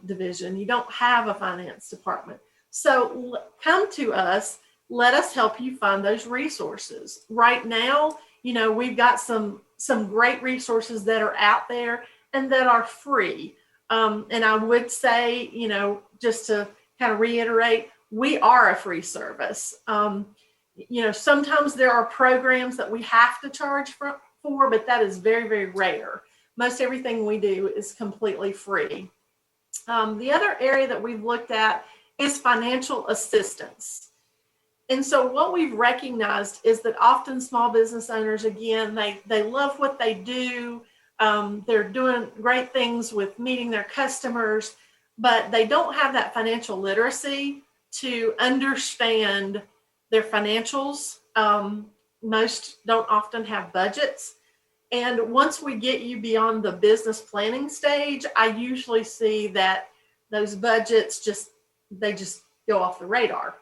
division. You don't have a finance department. So come to us. Let us help you find those resources. Right now, we've got some great resources that are out there and that are free. And I would say, just to kind of reiterate, we are a free service. Sometimes there are programs that we have to charge for, but that is very, very rare. Most everything we do is completely free. The other area that we've looked at is financial assistance. And so what we've recognized is that often small business owners, again, they love what they do. They're doing great things with meeting their customers, but they don't have that financial literacy to understand their financials. Most don't often have budgets. And once we get you beyond the business planning stage, I usually see that those budgets just go off the radar.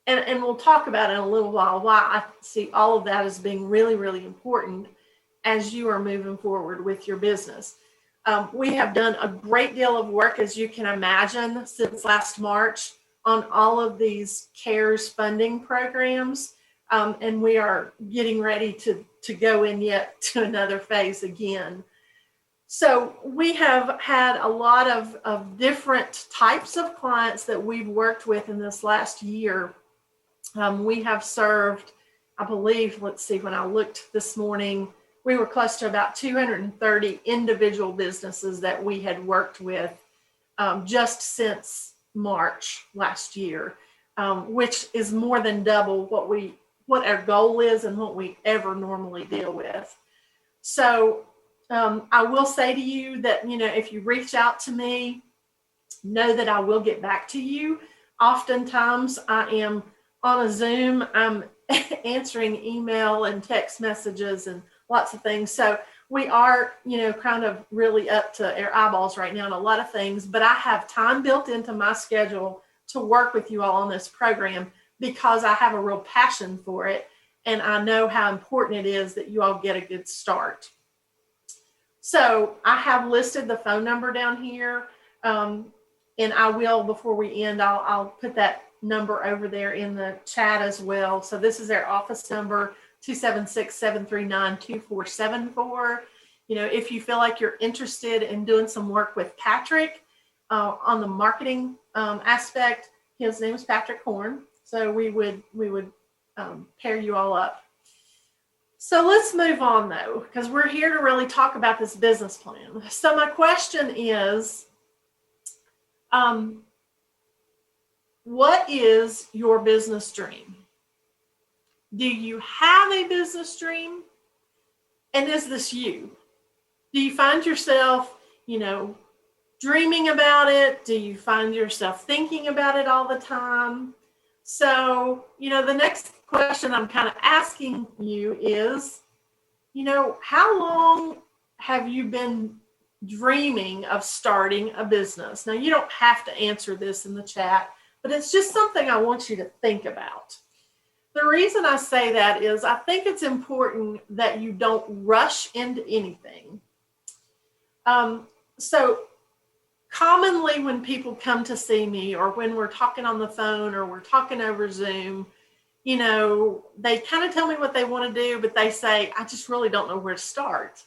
And we'll talk about in a little while why I see all of that as being really, really important as you are moving forward with your business. We have done a great deal of work, as you can imagine, since last March on all of these CARES funding programs. And we are getting ready to go in yet to another phase again. So we have had a lot of different types of clients that we've worked with in this last year. We have served, I believe, let's see, when I looked this morning, we were close to about 230 individual businesses that we had worked with just since March last year, which is more than double what our goal is and what we ever normally deal with. So I will say to you that, if you reach out to me, know that I will get back to you. Oftentimes I am on a Zoom, I'm answering email and text messages and lots of things. So we are, kind of really up to our eyeballs right now in a lot of things, but I have time built into my schedule to work with you all on this program because I have a real passion for it. And I know how important it is that you all get a good start. So I have listed the phone number down here. And I will, before we end, I'll put that number over there in the chat as well. So this is our office number, 276-739-2474. If you feel like you're interested in doing some work with Patrick on the marketing aspect, his name is Patrick Horn. So we would pair you all up. So let's move on though, because we're here to really talk about this business plan. So my question is, what is your business dream? Do you have a business dream? And is this you? Do you find yourself, dreaming about it? Do you find yourself thinking about it all the time? So, the next question I'm kind of asking you is, how long have you been dreaming of starting a business? Now, you don't have to answer this in the chat, but it's just something I want you to think about. The reason I say that is I think it's important that you don't rush into anything. So commonly when people come to see me, or when we're talking on the phone, or we're talking over Zoom, they kind of tell me what they want to do, but they say, I just really don't know where to start.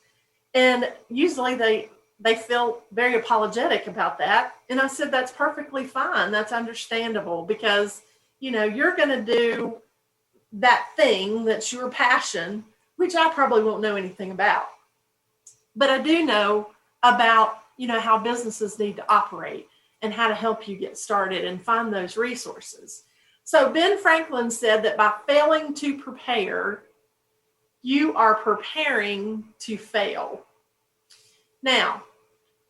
And usually they feel very apologetic about that. And I said, that's perfectly fine. That's understandable, because, you're going to do that thing that's your passion, which I probably won't know anything about. But I do know about, how businesses need to operate and how to help you get started and find those resources. So Ben Franklin said that by failing to prepare, you are preparing to fail. Now,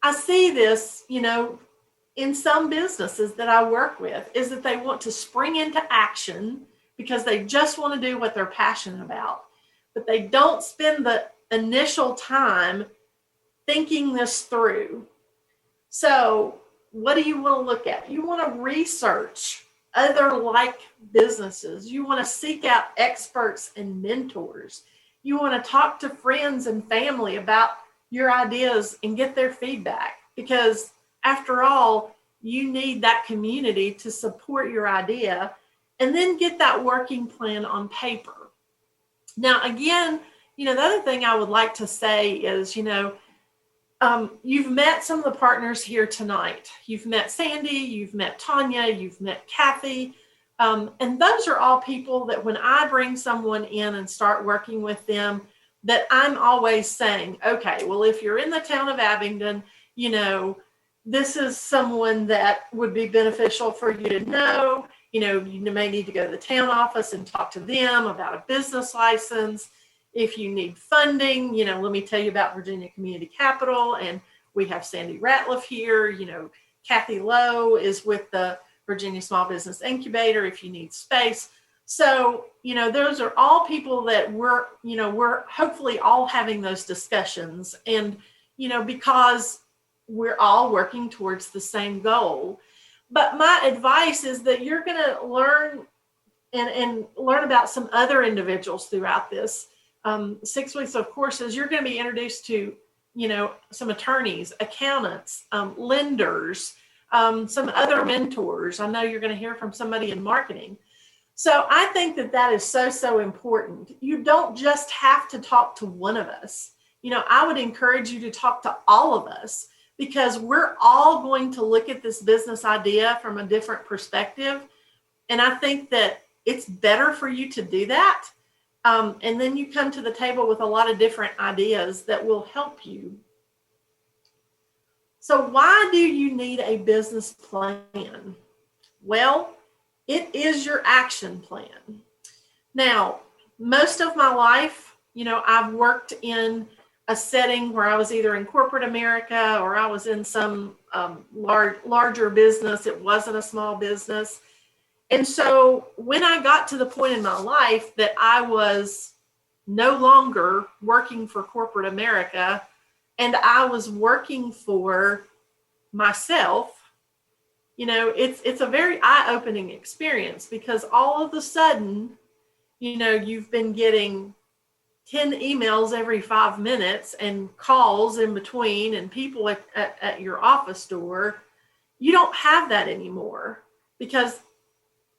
I see this, in some businesses that I work with, is that they want to spring into action because they just want to do what they're passionate about, but they don't spend the initial time thinking this through. So what do you want to look at? You want to research other like businesses. You want to seek out experts and mentors. You want to talk to friends and family about your ideas and get their feedback, because after all, you need that community to support your idea, and then get that working plan on paper. Now, again, the other thing I would like to say is, you've met some of the partners here tonight. You've met Sandy, you've met Tanya, you've met Kathy. And those are all people that when I bring someone in and start working with them, that I'm always saying, okay, well, if you're in the town of Abingdon, this is someone that would be beneficial for you to know. You may need to go to the town office and talk to them about a business license. If you need funding, let me tell you about Virginia Community Capital, and we have Sandy Ratliff here. Kathy Lowe is with the Virginia Small Business Incubator if you need space. So, those are all people that we're hopefully all having those discussions, and, because we're all working towards the same goal. But my advice is that you're going to learn and learn about some other individuals throughout this 6 weeks of courses. You're going to be introduced to, some attorneys, accountants, lenders, some other mentors. I know you're going to hear from somebody in marketing. So I think that is so, so important. You don't just have to talk to one of us. I would encourage you to talk to all of us, because we're all going to look at this business idea from a different perspective. And I think that it's better for you to do that. And then you come to the table with a lot of different ideas that will help you. So why do you need a business plan? Well, it is your action plan. Now, most of my life, I've worked in a setting where I was either in corporate America or I was in some larger business. It wasn't a small business. And so when I got to the point in my life that I was no longer working for corporate America and I was working for myself, it's a very eye-opening experience, because all of a sudden, you've been getting 10 emails every 5 minutes and calls in between and people at your office door. You don't have that anymore, because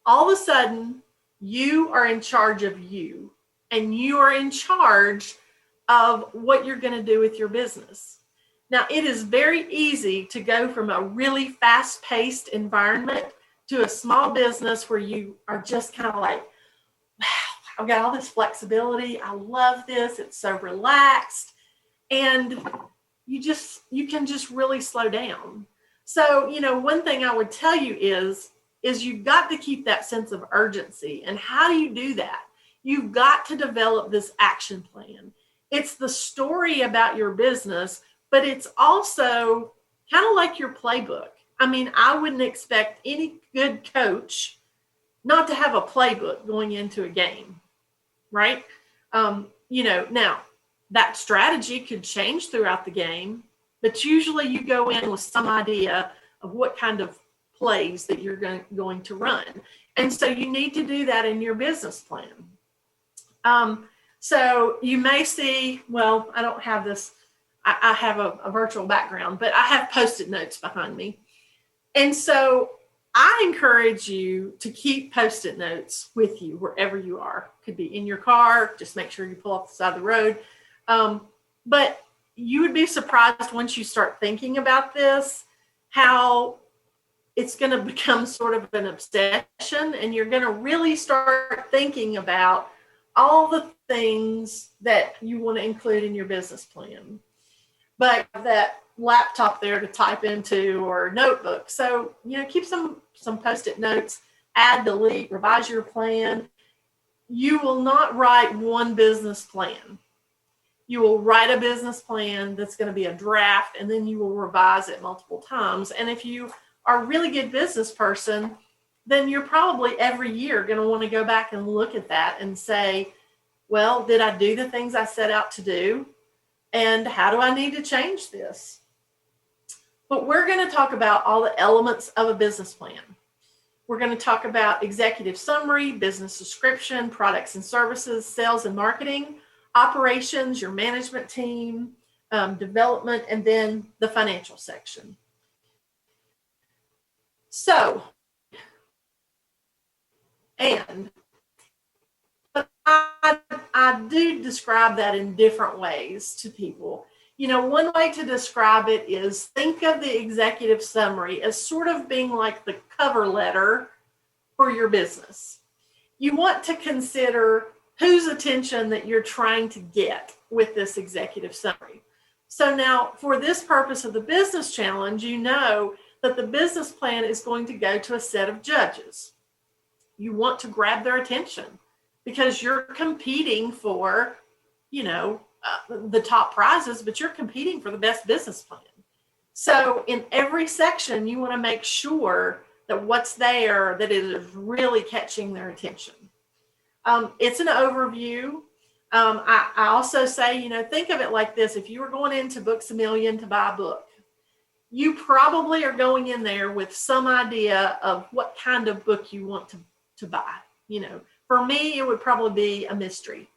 all of a sudden you are in charge of you, and you are in charge of what you're going to do with your business. Now, it is very easy to go from a really fast-paced environment to a small business where you are just kind of like, wow, I've got all this flexibility. I love this. It's so relaxed. And you can just really slow down. So, one thing I would tell you is you've got to keep that sense of urgency. And how do you do that? You've got to develop this action plan. It's the story about your business, but it's also kind of like your playbook. I mean, I wouldn't expect any good coach not to have a playbook going into a game, right? Now that strategy could change throughout the game, but usually you go in with some idea of what kind of plays that you're going to run. And so you need to do that in your business plan. So you may see, well, I don't have this, I have a virtual background, but I have Post-it notes behind me. And so I encourage you to keep Post-it notes with you wherever you are. Could be in your car, just make sure you pull off the side of the road. But you would be surprised once you start thinking about this, how it's going to become sort of an obsession, and you're going to really start thinking about all the things that you want to include in your business plan. But that laptop there to type into or notebook. So, keep some Post-it notes, add, delete, revise your plan. You will not write one business plan. You will write a business plan that's going to be a draft, and then you will revise it multiple times. And if you are a really good business person, then you're probably every year going to want to go back and look at that and say, well, did I do the things I set out to do? And how do I need to change this? But we're going to talk about all the elements of a business plan. We're going to talk about executive summary, business description, products and services, sales and marketing, operations, your management team, development, and then the financial section. So, but I do describe that in different ways to people. One way to describe it is think of the executive summary as sort of being like the cover letter for your business. You want to consider whose attention that you're trying to get with this executive summary. So now, for this purpose of the business challenge, you know that the business plan is going to go to a set of judges. You want to grab their attention because you're competing for, the top prizes, but you're competing for the best business plan. So in every section, you want to make sure that what's there, that it is really catching their attention. It's an overview. I also say, think of it like this. If you were going into Books A Million to buy a book, you probably are going in there with some idea of what kind of book you want to buy. For me, it would probably be a mystery.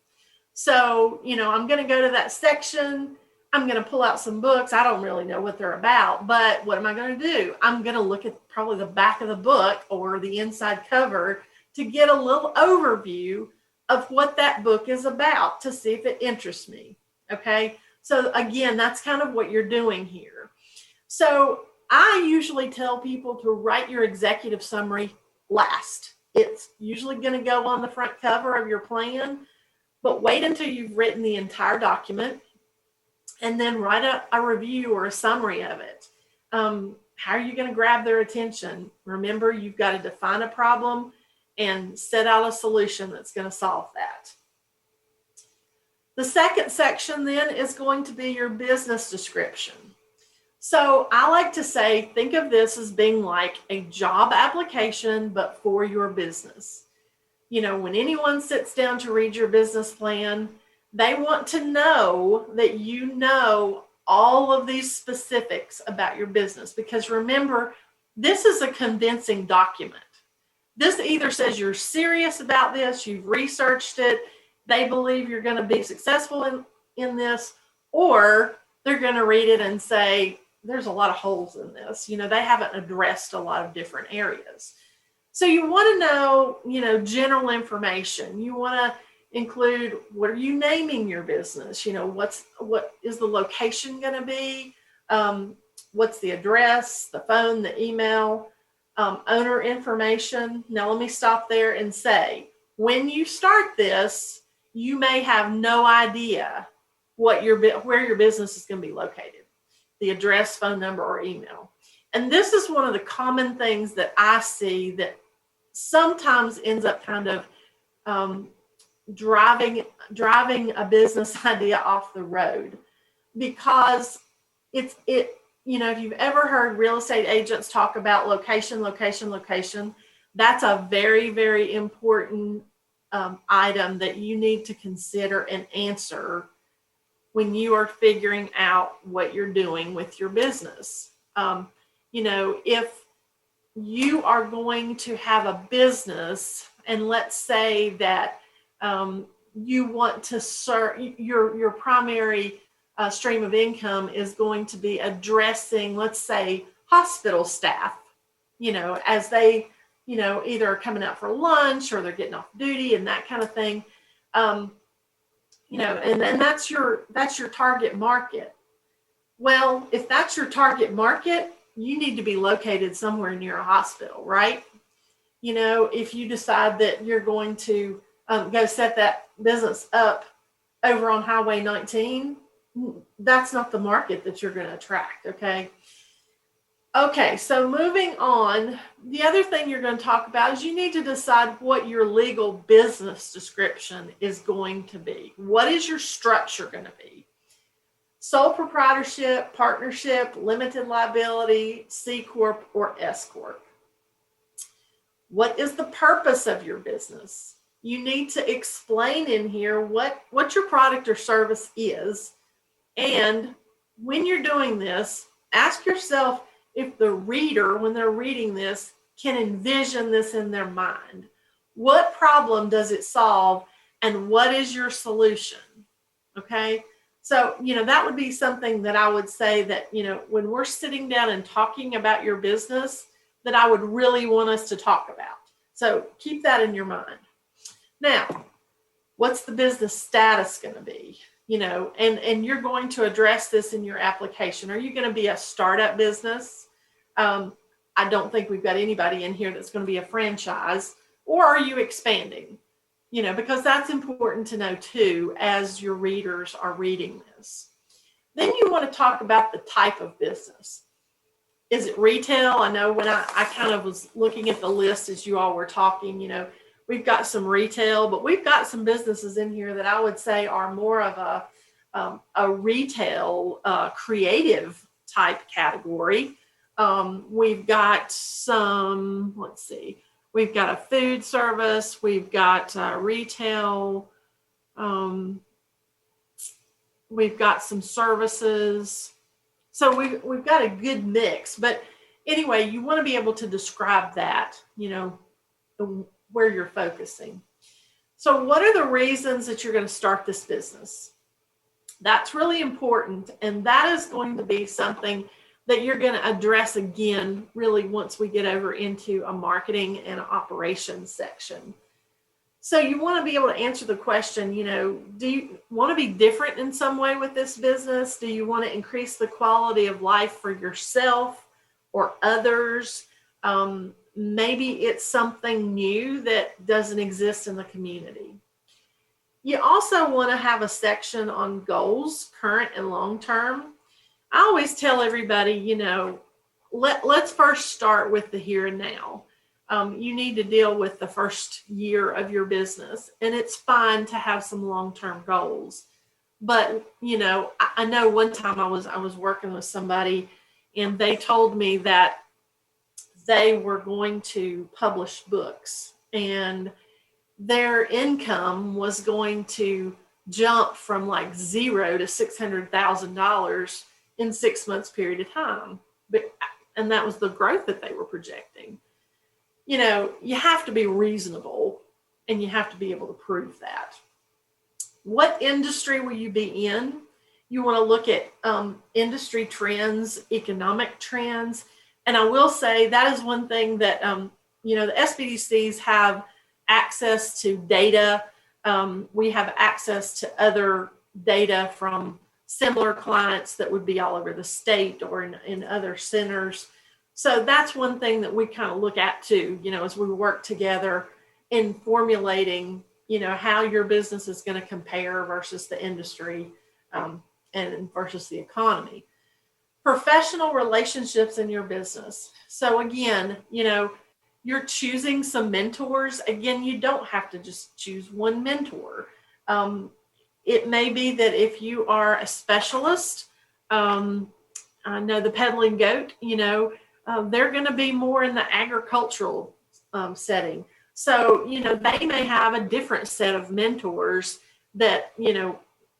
So, I'm going to go to that section. I'm going to pull out some books. I don't really know what they're about, but what am I going to do? I'm going to look at probably the back of the book or the inside cover to get a little overview of what that book is about to see if it interests me. Okay. So again, that's kind of what you're doing here. So I usually tell people to write your executive summary last. It's usually going to go on the front cover of your plan, but wait until you've written the entire document and then write a review or a summary of it. How are you going to grab their attention? Remember, you've got to define a problem and set out a solution that's going to solve that. The second section then is going to be your business description. So I like to say, think of this as being like a job application, but for your business. When anyone sits down to read your business plan, they want to know that you know all of these specifics about your business, because remember, this is a convincing document. This either says you're serious about this, you've researched it, they believe you're going to be successful in this, or they're going to read it and say, there's a lot of holes in this. They haven't addressed a lot of different areas. So you want to know, general information. You want to include, what are you naming your business? What is the location going to be? What's the address, the phone, the email, owner information. Now let me stop there and say, when you start this, you may have no idea where your business is going to be located, the address, phone number, or email. And this is one of the common things that I see that sometimes ends up kind of driving a business idea off the road, because if you've ever heard real estate agents talk about location, location, location, that's a very, very important item that you need to consider and answer when you are figuring out what you're doing with your business. If you are going to have a business, and let's say that you want to serve, your primary stream of income is going to be addressing, let's say, hospital staff, as they, either are coming out for lunch or they're getting off duty and that kind of thing. And that's your target market. Well, if that's your target market, you need to be located somewhere near a hospital, right? If you decide that you're going to go set that business up over on Highway 19, that's not the market that you're going to attract, okay? Okay, so moving on, the other thing you're going to talk about is you need to decide what your legal business description is going to be. What is your structure going to be? Sole proprietorship, partnership, limited liability, C Corp, or S Corp. What is the purpose of your business? You need to explain in here what your product or service is. And when you're doing this, ask yourself if the reader, when they're reading this, can envision this in their mind. What problem does it solve, and what is your solution? Okay, so, that would be something that I would say that, when we're sitting down and talking about your business, that I would really want us to talk about. So keep that in your mind. Now, what's the business status going to be? And you're going to address this in your application. Are you going to be a startup business? I don't think we've got anybody in here that's going to be a franchise. Or are you expanding? Because that's important to know too, as your readers are reading this. Then you want to talk about the type of business. Is it retail? I know when I kind of was looking at the list as you all were talking, we've got some retail, but we've got some businesses in here that I would say are more of a retail creative type category. We've got some, let's see, we've got a food service, we've got retail, we've got some services. So we've got a good mix. But anyway, you want to be able to describe that, where you're focusing. So what are the reasons that you're going to start this business? That's really important. And that is going to be something that you're going to address again, really, once we get over into a marketing and operations section. So you want to be able to answer the question, do you want to be different in some way with this business? Do you want to increase the quality of life for yourself or others? Maybe it's something new that doesn't exist in the community. You also want to have a section on goals, current and long-term. I always tell everybody, let's first start with the here and now. You need to deal with the first year of your business, and it's fine to have some long-term goals. But, I know one time I was working with somebody, and they told me that they were going to publish books, and their income was going to jump from like $0 to $600,000 in 6 months period of time. And that was the growth that they were projecting. You have to be reasonable, and you have to be able to prove that. What industry will you be in? You want to look at industry trends, economic trends. And I will say that is one thing that, the SBDCs have access to data. We have access to other data from similar clients that would be all over the state or in other centers. So that's one thing that we kind of look at too, as we work together in formulating, how your business is going to compare versus the industry and versus the economy. Professional relationships in your business. So again, you're choosing some mentors. Again, you don't have to just choose one mentor. It may be that if you are a specialist, I know the Peddling Goat, they're going to be more in the agricultural setting. So, they may have a different set of mentors that,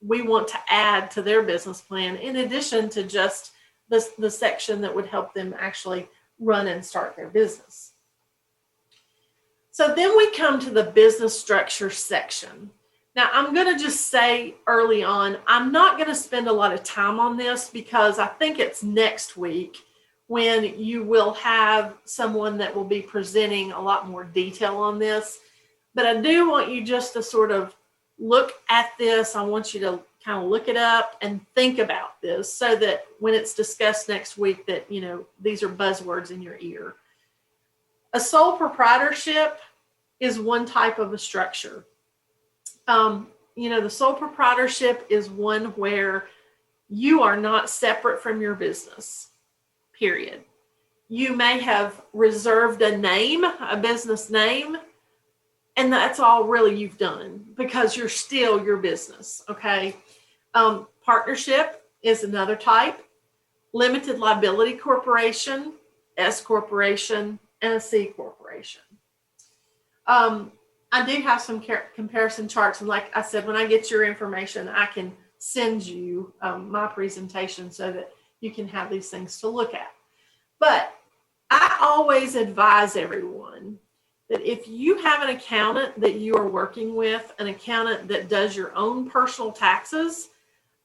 we want to add to their business plan in addition to just the section that would help them actually run and start their business. So then we come to the business structure section. Now, I'm going to just say early on, I'm not going to spend a lot of time on this because I think it's next week when you will have someone that will be presenting a lot more detail on this. But I do want you just to sort of look at this. I want you to kind of look it up and think about this so that when it's discussed next week that, these are buzzwords in your ear. A sole proprietorship is one type of a structure. The sole proprietorship is one where you are not separate from your business, period. You may have reserved a name, a business name, and that's all really you've done because you're still your business, okay? Partnership is another type. Limited liability corporation, S corporation, and a C corporation. I do have some comparison charts, and like I said, when I get your information, I can send you my presentation so that you can have these things to look at. But I always advise everyone that if you have an accountant that you are working with, an accountant that does your own personal taxes,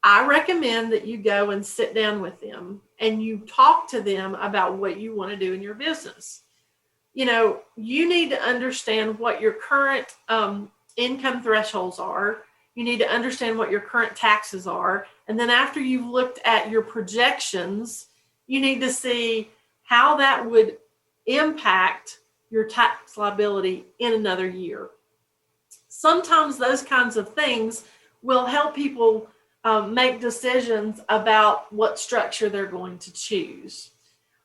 I recommend that you go and sit down with them and you talk to them about what you want to do in your business. You need to understand what your current income thresholds are. You need to understand what your current taxes are. And then after you've looked at your projections, you need to see how that would impact your tax liability in another year. Sometimes those kinds of things will help people make decisions about what structure they're going to choose.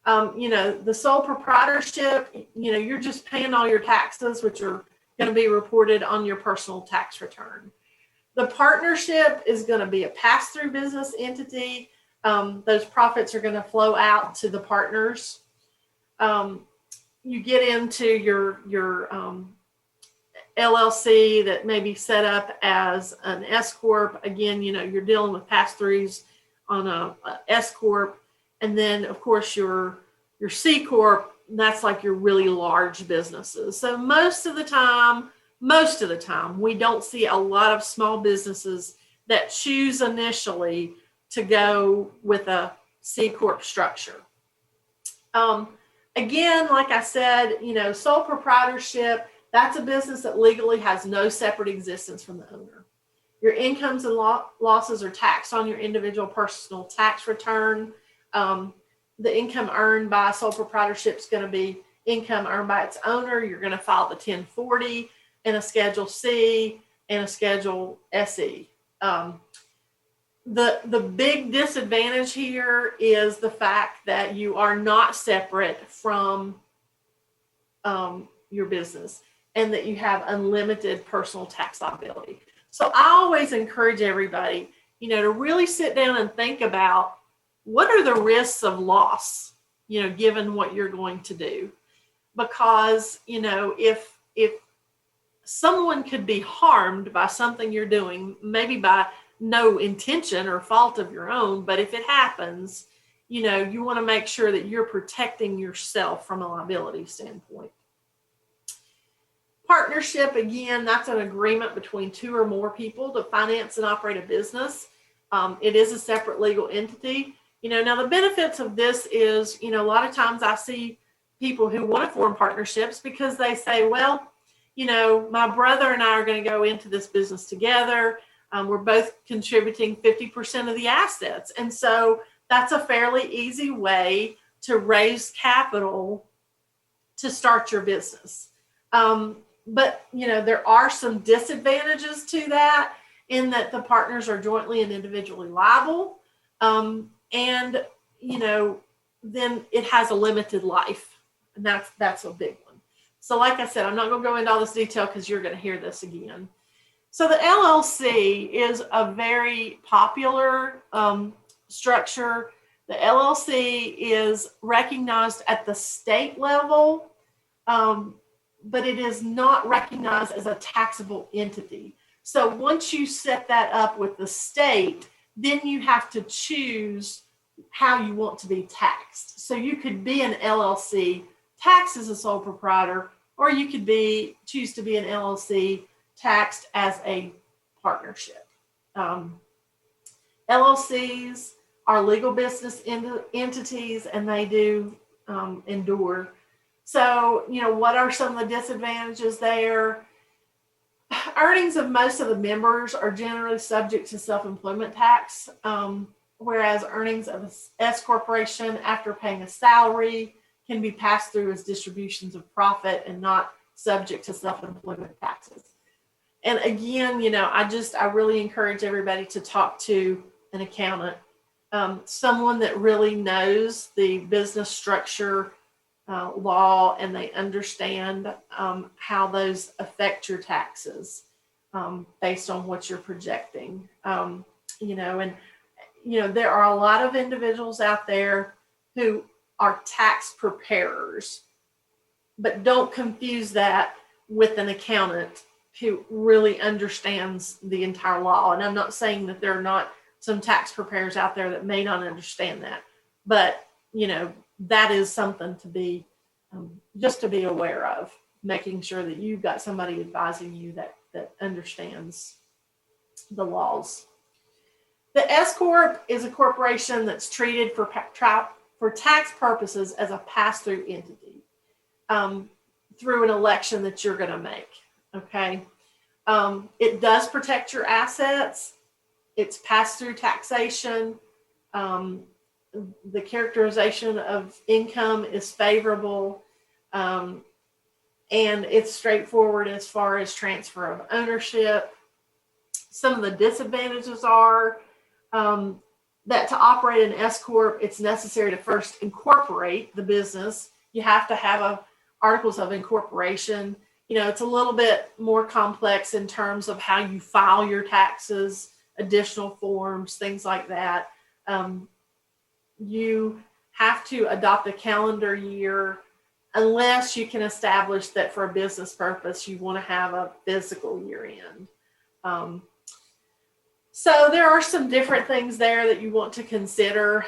The sole proprietorship, you're just paying all your taxes, which are going to be reported on your personal tax return. The partnership is going to be a pass-through business entity. Those profits are going to flow out to the partners. You get into your LLC that may be set up as an S Corp. Again, you're dealing with pass-throughs on a S Corp. And then, of course, your C Corp, that's like your really large businesses. So most of the time, we don't see a lot of small businesses that choose initially to go with a C Corp structure. Again, like I said, sole proprietorship, that's a business that legally has no separate existence from the owner. Your incomes and losses are taxed on your individual personal tax return. The income earned by sole proprietorship is going to be income earned by its owner. You're going to file the 1040 and a Schedule C and a Schedule SE. The big disadvantage here is the fact that you are not separate from your business and that you have unlimited personal tax liability. So I always encourage everybody, to really sit down and think about what are the risks of loss, given what you're going to do. Because, if someone could be harmed by something you're doing, maybe by no intention or fault of your own, but if it happens, you want to make sure that you're protecting yourself from a liability standpoint. Partnership, again, that's an agreement between two or more people to finance and operate a business. It is a separate legal entity. Now the benefits of this is, a lot of times I see people who want to form partnerships because they say, well, my brother and I are going to go into this business together. We're both contributing 50% of the assets. And so that's a fairly easy way to raise capital to start your business. But, there are some disadvantages to that in that the partners are jointly and individually liable. And, then it has a limited life. And that's a big one. So like I said, I'm not going to go into all this detail because you're going to hear this again. So the LLC is a very popular structure. The LLC is recognized at the state level, but it is not recognized as a taxable entity. So once you set that up with the state, then you have to choose how you want to be taxed. So you could be an LLC taxed as a sole proprietor, or you could choose to be an LLC taxed as a partnership. LLCs are legal business entities, and they do endure. So, what are some of the disadvantages there? Earnings of most of the members are generally subject to self-employment tax, whereas earnings of an S corporation after paying a salary can be passed through as distributions of profit and not subject to self-employment taxes. And again, I really encourage everybody to talk to an accountant, someone that really knows the business structure law, and they understand how those affect your taxes based on what you're projecting. There are a lot of individuals out there who are tax preparers, but don't confuse that with an accountant who really understands the entire law. And I'm not saying that there are not some tax preparers out there that may not understand that, but that is something to be just to be aware of, making sure that you've got somebody advising you that understands the laws. The S Corp is a corporation that's treated for tax purposes as a pass-through entity through an election that you're going to make. Okay. It does protect your assets. It's pass-through taxation. The characterization of income is favorable, and it's straightforward as far as transfer of ownership. Some of the disadvantages are that to operate an S Corp, it's necessary to first incorporate the business. You have to have articles of incorporation. It's a little bit more complex in terms of how you file your taxes, additional forms, things like that. You have to adopt a calendar year unless you can establish that for a business purpose, you want to have a physical year end. So there are some different things there that you want to consider.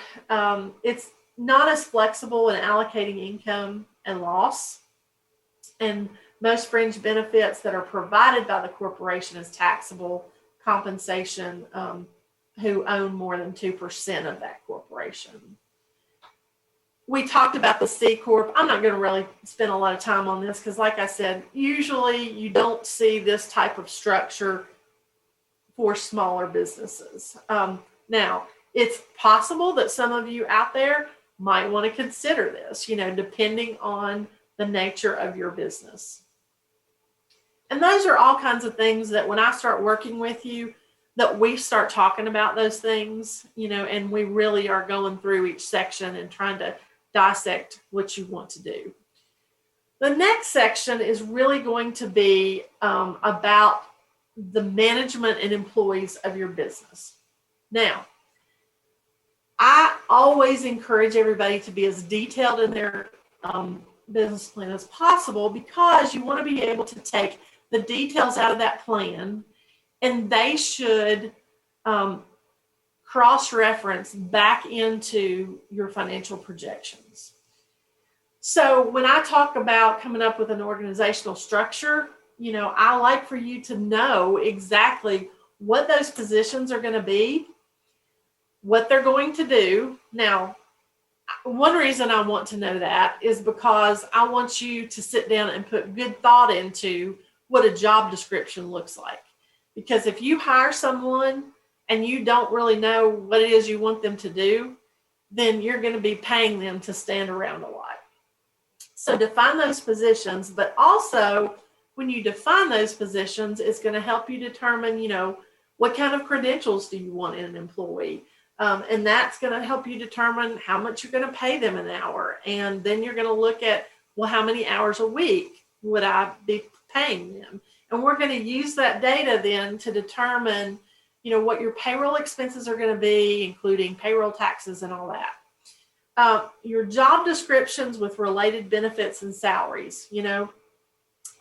It's not as flexible in allocating income and loss. And most fringe benefits that are provided by the corporation as taxable compensation who own more than 2% of that corporation. We talked about the C Corp. I'm not going to really spend a lot of time on this because, like I said, usually you don't see this type of structure for smaller businesses. Now, it's possible that some of you out there might want to consider this, depending on the nature of your business. And those are all kinds of things that when I start working with you, that we start talking about those things, and we really are going through each section and trying to dissect what you want to do. The next section is really going to be about the management and employees of your business. Now, I always encourage everybody to be as detailed in their business plan as possible, because you want to be able to take the details out of that plan, and they should cross-reference back into your financial projections. So when I talk about coming up with an organizational structure, I like for you to know exactly what those positions are going to be, what they're going to do. Now, one reason I want to know that is because I want you to sit down and put good thought into what a job description looks like. Because if you hire someone and you don't really know what it is you want them to do, then you're going to be paying them to stand around a lot. So define those positions, but also when you define those positions, it's going to help you determine, what kind of credentials do you want in an employee? And that's going to help you determine how much you're going to pay them an hour. And then you're going to look at, well, how many hours a week would I be paying them? And we're going to use that data then to determine, what your payroll expenses are going to be, including payroll taxes and all that. Your job descriptions with related benefits and salaries. You know,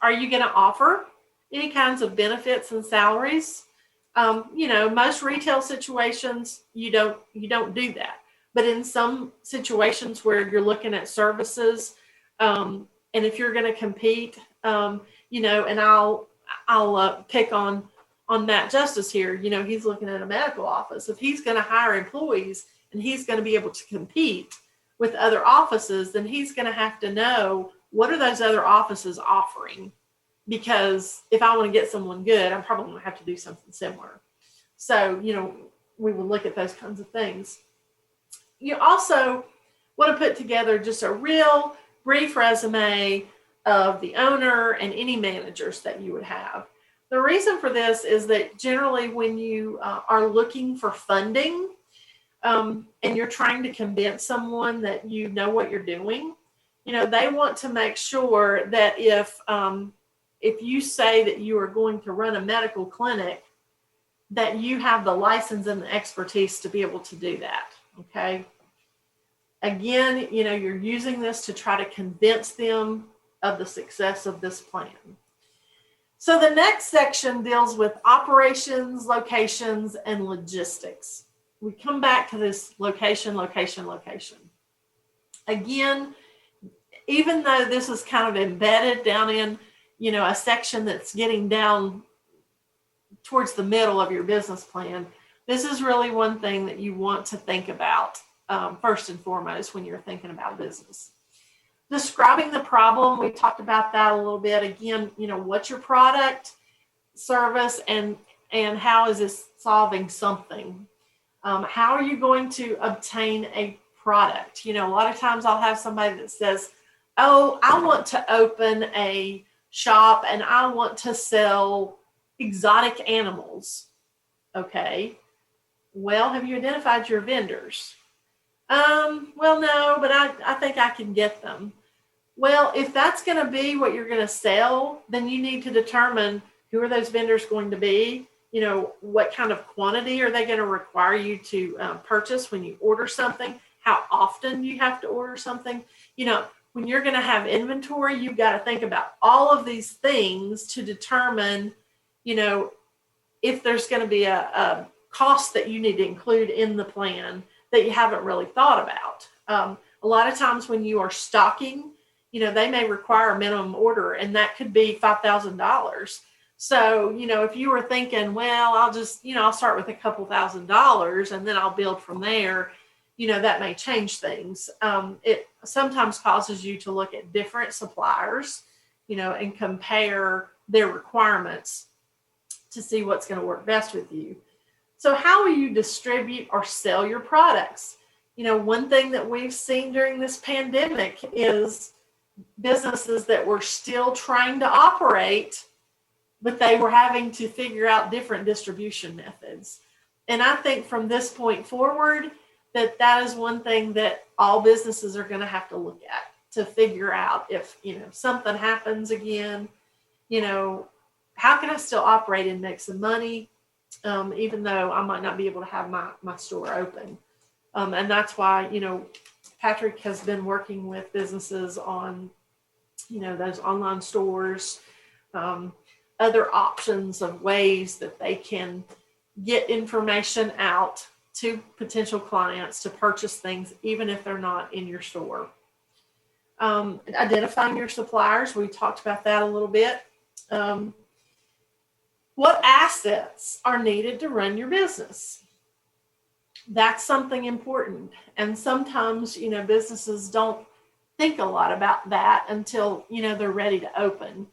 are you going to offer any kinds of benefits and salaries? You know, most retail situations, you don't do that. But in some situations where you're looking at services, and if you're going to compete, you know, and I'll pick on Matt Justice here. You know, he's looking at a medical office. If he's going to hire employees and he's going to be able to compete with other offices, then he's going to have to know what are those other offices offering. Because if I want to get someone good, I'm probably going to have to do something similar. So, you know, we would look at those kinds of things. You also want to put together just a real brief resume of the owner and any managers that you would have. The reason for this is that generally when you are looking for funding and you're trying to convince someone that you know what you're doing, you know, they want to make sure that if you say that you are going to run a medical clinic, that you have the license and the expertise to be able to do that, okay? Again, you know, you're using this to try to convince them of the success of this plan. So the next section deals with operations, locations, and logistics. We come back to this location. Again, even though this is kind of embedded down in, you know, a section that's getting down towards the middle of your business plan, this is really one thing that you want to think about first and foremost when you're thinking about business. Describing the problem, we talked about that a little bit. Again, you know, what's your product, service, and how is this solving something? How are you going to obtain a product? You know, a lot of times I'll have somebody that says, oh, I want to open a shop and I want to sell exotic animals. Okay. Well, have you identified your vendors? Well, no, but I think I can get them. Well, if that's going to be what you're going to sell, then you need to determine who are those vendors going to be. You know, what kind of quantity are they going to require you to purchase when you order something? How often you have to order something? You know, when you're going to have inventory, you've got to think about all of these things to determine, you know, if there's going to be a cost that you need to include in the plan that you haven't really thought about. A lot of times when you are stocking, you know, they may require a minimum order and that could be $5,000. So, you know, if you were thinking, well, I'll start with a couple $1,000s and then I'll build from there, you know, that may change things. It sometimes causes you to look at different suppliers, you know, and compare their requirements to see what's going to work best with you. So how will you distribute or sell your products? You know, one thing that we've seen during this pandemic is businesses that were still trying to operate, but they were having to figure out different distribution methods. And I think from this point forward, that is one thing that all businesses are going to have to look at to figure out if, you know, something happens again, you know, how can I still operate and make some money, even though I might not be able to have my store open. And that's why, you know, Patrick has been working with businesses on, you know, those online stores, other options of ways that they can get information out to potential clients to purchase things, even if they're not in your store. Identifying your suppliers, we talked about that a little bit. What assets are needed to run your business? That's something important. And sometimes, you know, businesses don't think a lot about that until, you know, they're ready to open.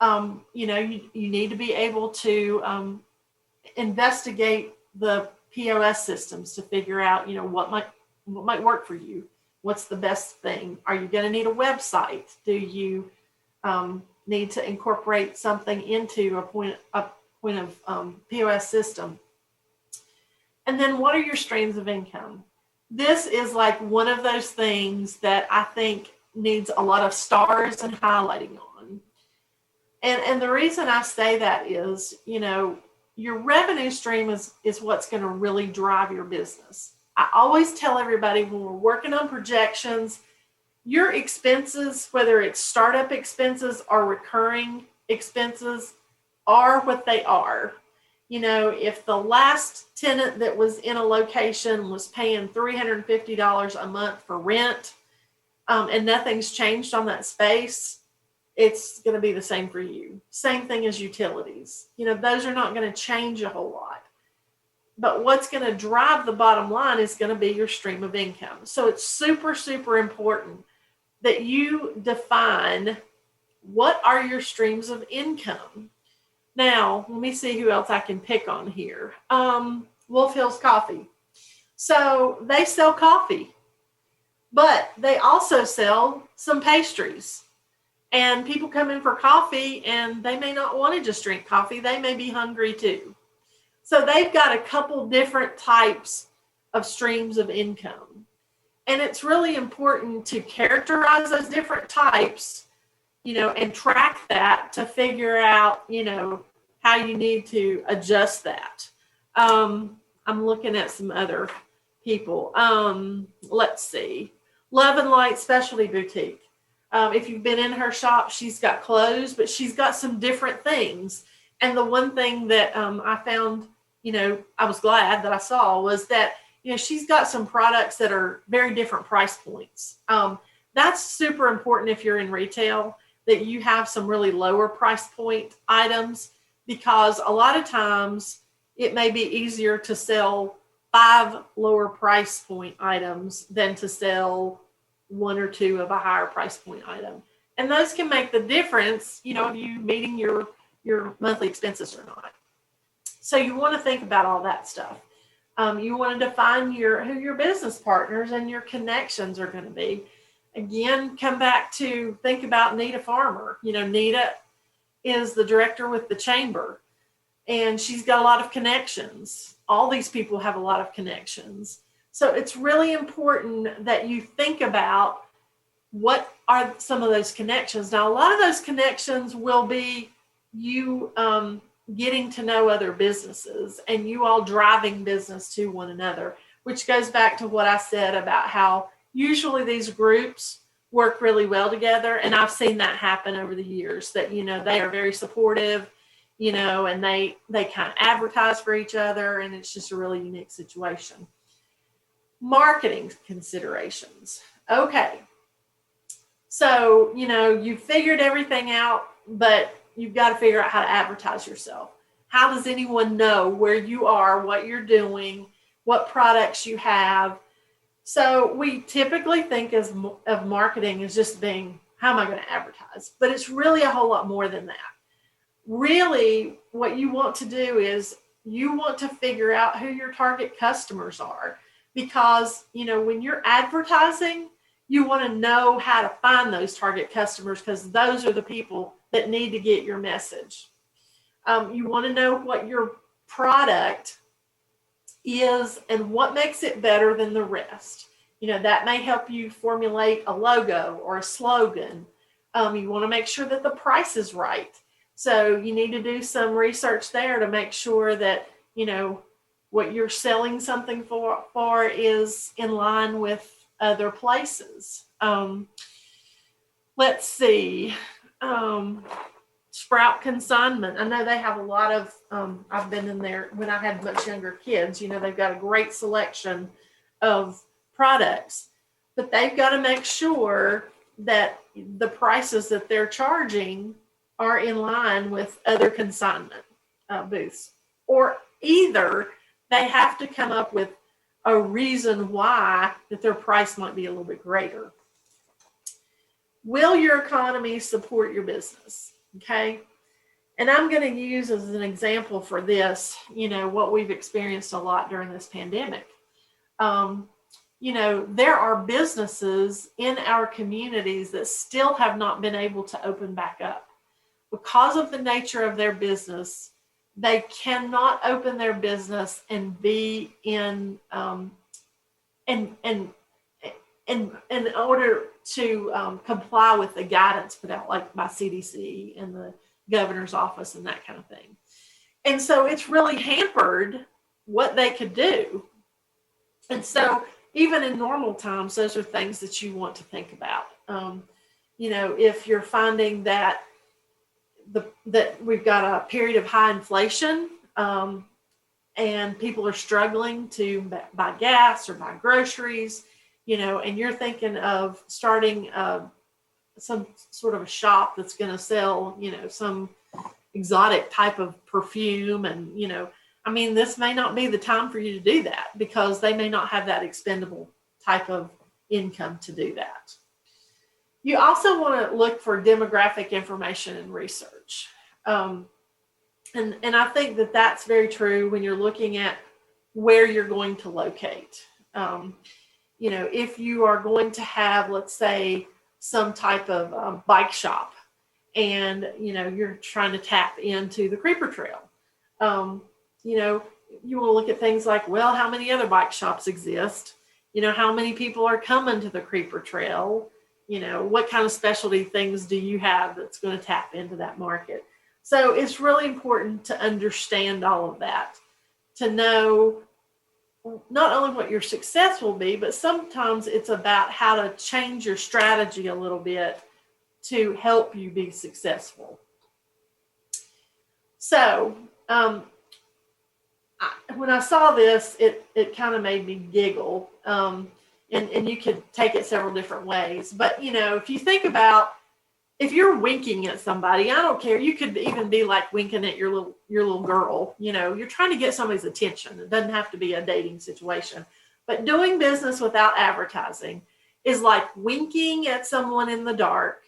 You know, you need to be able to investigate the POS systems to figure out, you know, what might work for you. What's the best thing? Are you going to need a website? Do you need to incorporate something into a point of POS system? And then what are your streams of income? This is like one of those things that I think needs a lot of stars and highlighting on. And the reason I say that is, you know, your revenue stream is what's going to really drive your business. I always tell everybody when we're working on projections, your expenses, whether it's startup expenses or recurring expenses, are what they are. You know, if the last tenant that was in a location was paying $350 a month for rent, and nothing's changed on that space, it's going to be the same for you. Same thing as utilities. You know, those are not going to change a whole lot. But what's going to drive the bottom line is going to be your stream of income. So it's super, super important that you define what are your streams of income. Now, let me see who else I can pick on here. Wolf Hills Coffee. So they sell coffee, but they also sell some pastries. And people come in for coffee and they may not want to just drink coffee. They may be hungry too. So they've got a couple different types of streams of income. And it's really important to characterize those different types, you know, and track that to figure out, you know, how you need to adjust that. I'm looking at some other people. Let's see. Love and Light Specialty Boutique. If you've been in her shop, she's got clothes, but she's got some different things. And the one thing that I found, you know, I was glad that I saw was that, you know, she's got some products that are very different price points. That's super important if you're in retail, that you have some really lower price point items, because a lot of times it may be easier to sell 5 lower price point items than to sell 1 or 2 of a higher price point item. And those can make the difference, you know, of you meeting your monthly expenses or not. So you want to think about all that stuff. You want to define who your business partners and your connections are going to be. Again, come back to think about Nita Farmer. You know, Nita is the director with the chamber, and she's got a lot of connections. All these people have a lot of connections. So it's really important that you think about what are some of those connections. Now, a lot of those connections will be you getting to know other businesses and you all driving business to one another, which goes back to what I said about how usually these groups work really well together. And I've seen that happen over the years, that, you know, they are very supportive, you know, and they kind of advertise for each other, and it's just a really unique situation. Marketing considerations. Okay. So, you know, you figured everything out, but you've got to figure out how to advertise yourself. How does anyone know where you are, what you're doing, what products you have? So we typically think of marketing as just being, how am I going to advertise? But it's really a whole lot more than that. Really, what you want to do is you want to figure out who your target customers are, because, you know, when you're advertising, you want to know how to find those target customers, because those are the people that need to get your message. You want to know what your product is and what makes it better than the rest. You know, that may help you formulate a logo or a slogan. You want to make sure that the price is right. So you need to do some research there to make sure that, you know, what you're selling something for is in line with other places. Let's see. Sprout Consignment. I know they have a lot of, I've been in there when I had much younger kids, you know, they've got a great selection of products, but they've got to make sure that the prices that they're charging are in line with other consignment booths, or either they have to come up with a reason why that their price might be a little bit greater. Will your economy support your business? Okay. And I'm going to use as an example for this, you know, what we've experienced a lot during this pandemic. You know, there are businesses in our communities that still have not been able to open back up. Because of the nature of their business, they cannot open their business and be in in order to comply with the guidance put out, like by CDC and the governor's office and that kind of thing. And so it's really hampered what they could do. And so even in normal times, those are things that you want to think about. If you're finding that that we've got a period of high inflation, and people are struggling to buy gas or buy groceries, and you're thinking of starting some sort of a shop that's going to sell, some exotic type of perfume. And, this may not be the time for you to do that because they may not have that expendable type of income to do that. You also want to look for demographic information and research. And I think that that's very true when you're looking at where you're going to locate. If you are going to have, let's say, some type of bike shop and, you're trying to tap into the Creeper Trail, you want to look at things like, well, how many other bike shops exist? How many people are coming to the Creeper Trail? What kind of specialty things do you have that's going to tap into that market? So it's really important to understand all of that, to know not only what your success will be, but sometimes it's about how to change your strategy a little bit to help you be successful. So when I saw this, it kind of made me giggle. And you could take it several different ways. But, if you think about, if you're winking at somebody, I don't care. You could even be like winking at your little girl. You're trying to get somebody's attention. It doesn't have to be a dating situation. But doing business without advertising is like winking at someone in the dark.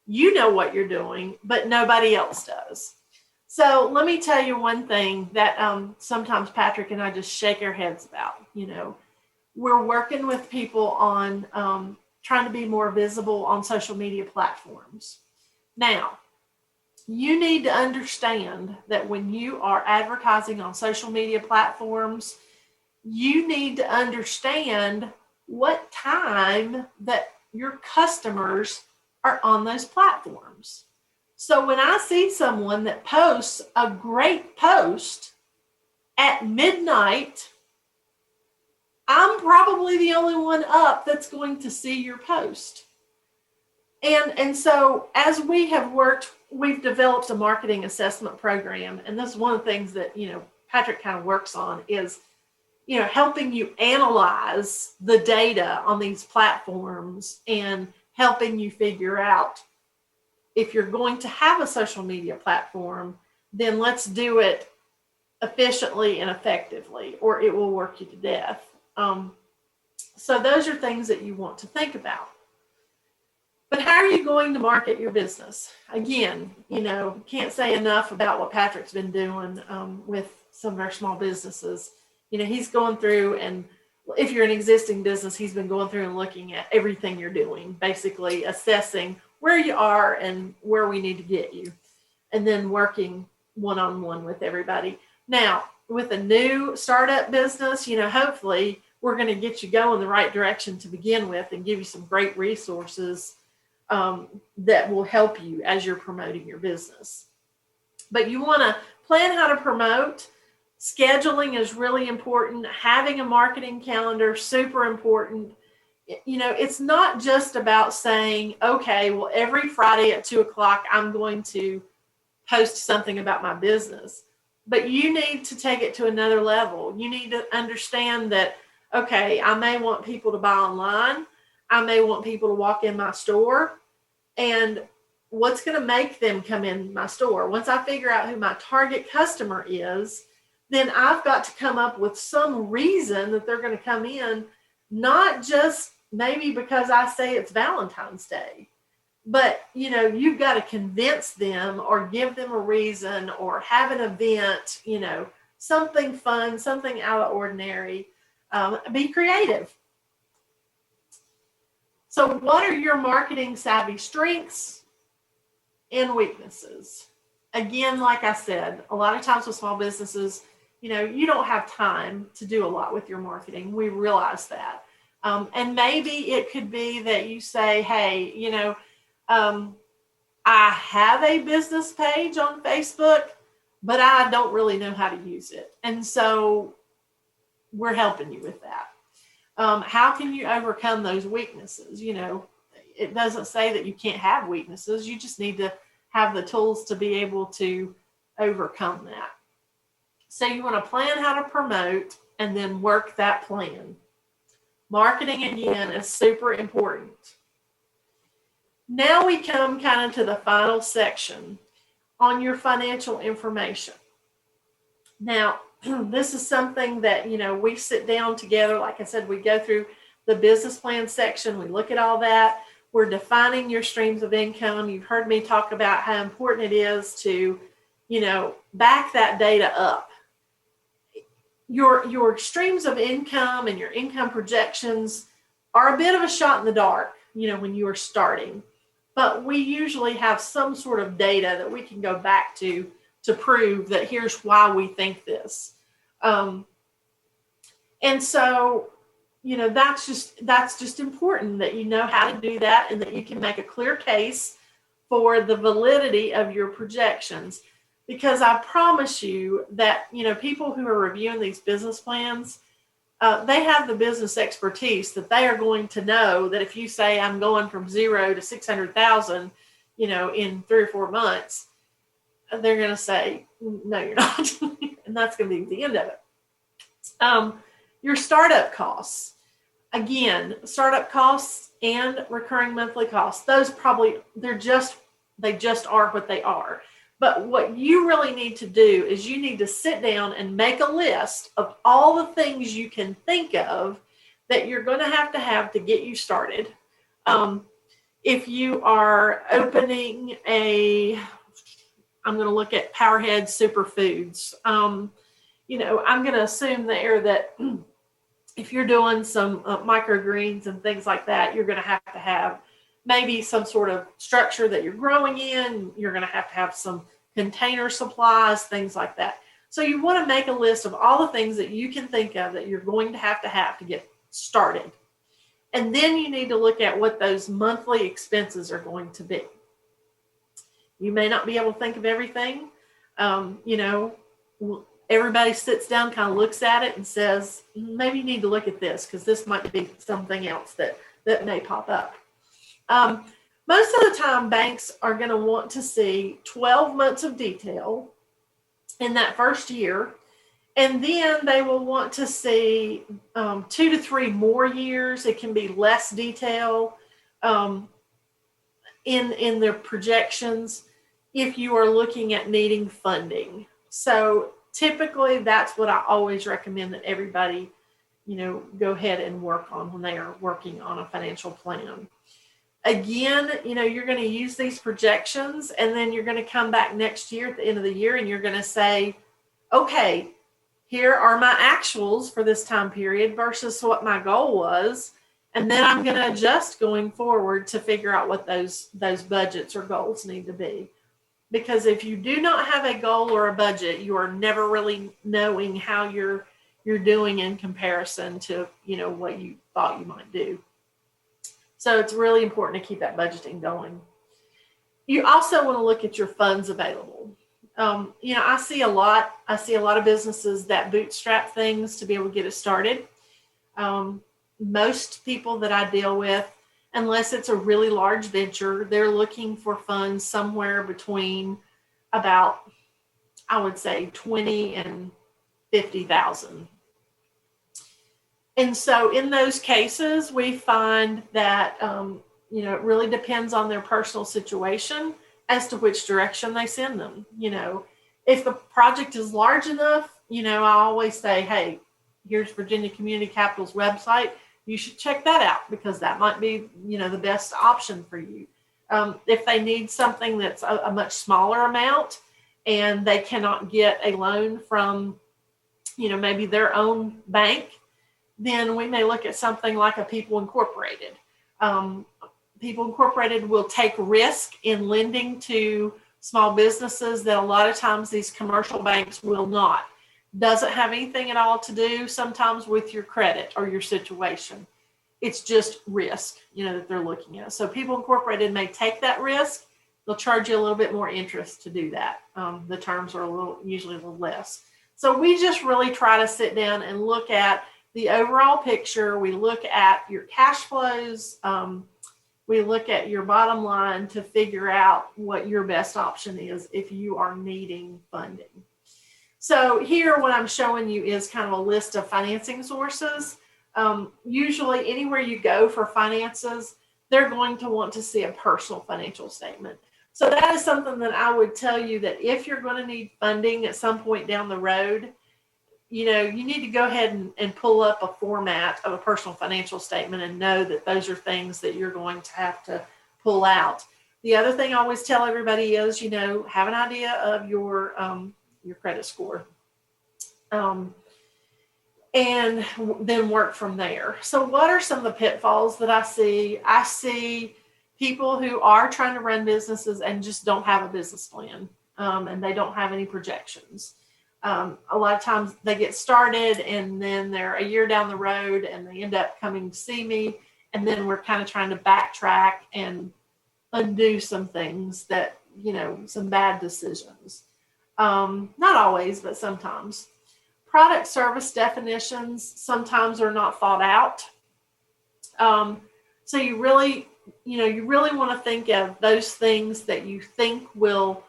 You know what you're doing, but nobody else does. So let me tell you one thing that sometimes Patrick and I just shake our heads about. We're working with people on trying to be more visible on social media platforms. Now, you need to understand that when you are advertising on social media platforms, you need to understand what time that your customers are on those platforms. So when I see someone that posts a great post at midnight, I'm probably the only one up that's going to see your post. And so as we have worked, we've developed a marketing assessment program. And this is one of the things that, Patrick kind of works on is, helping you analyze the data on these platforms and helping you figure out if you're going to have a social media platform, then let's do it efficiently and effectively, or it will work you to death. So those are things that you want to think about. But how are you going to market your business? Again, can't say enough about what Patrick's been doing with some of our small businesses. He's going through, and if you're an existing business, he's been going through and looking at everything you're doing, basically assessing where you are and where we need to get you, and then working one-on-one with everybody. Now, with a new startup business, hopefully we're going to get you going the right direction to begin with and give you some great resources that will help you as you're promoting your business. But you want to plan how to promote. Scheduling is really important. Having a marketing calendar, super important. It's not just about saying, okay, well, every Friday at 2:00, I'm going to post something about my business. But you need to take it to another level. You need to understand that, okay, I may want people to buy online. I may want people to walk in my store. And what's going to make them come in my store? Once I figure out who my target customer is, then I've got to come up with some reason that they're going to come in, not just maybe because I say it's Valentine's Day. But, you've got to convince them or give them a reason or have an event, something fun, something out of ordinary. Be creative. So what are your marketing savvy strengths and weaknesses? Again, like I said, a lot of times with small businesses, you don't have time to do a lot with your marketing. We realize that. And maybe it could be that you say, hey, I have a business page on Facebook, but I don't really know how to use it. And so we're helping you with that. How can you overcome those weaknesses? It doesn't say that you can't have weaknesses. You just need to have the tools to be able to overcome that. So you want to plan how to promote and then work that plan. Marketing, again, is super important. Now we come kind of to the final section on your financial information. Now, this is something that, we sit down together. Like I said, we go through the business plan section. We look at all that. We're defining your streams of income. You've heard me talk about how important it is to, back that data up. Your streams of income and your income projections are a bit of a shot in the dark, when you are starting. But we usually have some sort of data that we can go back to prove that here's why we think this. And so, that's just important that you know how to do that and that you can make a clear case for the validity of your projections. Because I promise you that, people who are reviewing these business plans, they have the business expertise that they are going to know that if you say I'm going from 0 to 600,000, in 3 or 4 months, they're going to say, no, you're not. And that's going to be the end of it. Your startup costs. Again, startup costs and recurring monthly costs. Those they just are what they are. But what you really need to do is you need to sit down and make a list of all the things you can think of that you're going to have to get you started. If you are opening I'm going to look at Powerhead Superfoods. I'm going to assume there that if you're doing some microgreens and things like that, you're going to have maybe some sort of structure that you're growing in. You're going to have some container supplies, things like that. So you want to make a list of all the things that you can think of that you're going to have to get started. And then you need to look at what those monthly expenses are going to be. You may not be able to think of everything. Everybody sits down, kind of looks at it and says, maybe you need to look at this because this might be something else that may pop up. Most of the time, banks are going to want to see 12 months of detail in that first year, and then they will want to see 2 to 3 more years. It can be less detail in their projections if you are looking at needing funding. So typically, that's what I always recommend that everybody, go ahead and work on when they are working on a financial plan. Again, you're going to use these projections, and then you're going to come back next year at the end of the year, and you're going to say, okay, here are my actuals for this time period versus what my goal was. And then I'm going to adjust going forward to figure out what those budgets or goals need to be. Because if you do not have a goal or a budget, you are never really knowing how you're doing in comparison to, what you thought you might do. So it's really important to keep that budgeting going. You also want to look at your funds available. I see a lot of businesses that bootstrap things to be able to get it started. Most people that I deal with, unless it's a really large venture, they're looking for funds somewhere between about, I would say, 20 and 50,000. And so in those cases, we find that, it really depends on their personal situation as to which direction they send them. If the project is large enough, I always say, hey, here's Virginia Community Capital's website. You should check that out because that might be, the best option for you. If they need something that's a much smaller amount and they cannot get a loan from, maybe their own bank, then we may look at something like a People Incorporated. People Incorporated will take risk in lending to small businesses that a lot of times these commercial banks will not. Doesn't have anything at all to do sometimes with your credit or your situation. It's just risk, that they're looking at. So People Incorporated may take that risk. They'll charge you a little bit more interest to do that. The terms are usually a little less. So we just really try to sit down and look at the overall picture. We look at your cash flows. We look at your bottom line to figure out what your best option is if you are needing funding. So here, what I'm showing you is kind of a list of financing sources. Usually anywhere you go for finances, they're going to want to see a personal financial statement. So that is something that I would tell you, that if you're going to need funding at some point down the road, you need to go ahead and pull up a format of a personal financial statement and know that those are things that you're going to have to pull out. The other thing I always tell everybody is, have an idea of your credit score. And then work from there. So what are some of the pitfalls that I see? I see people who are trying to run businesses and just don't have a business plan, and they don't have any projections. A lot of times they get started and then they're a year down the road and they end up coming to see me, and then we're kind of trying to backtrack and undo some things that, some bad decisions. Not always, but sometimes. Product service definitions sometimes are not thought out. So you really want to think of those things that you think will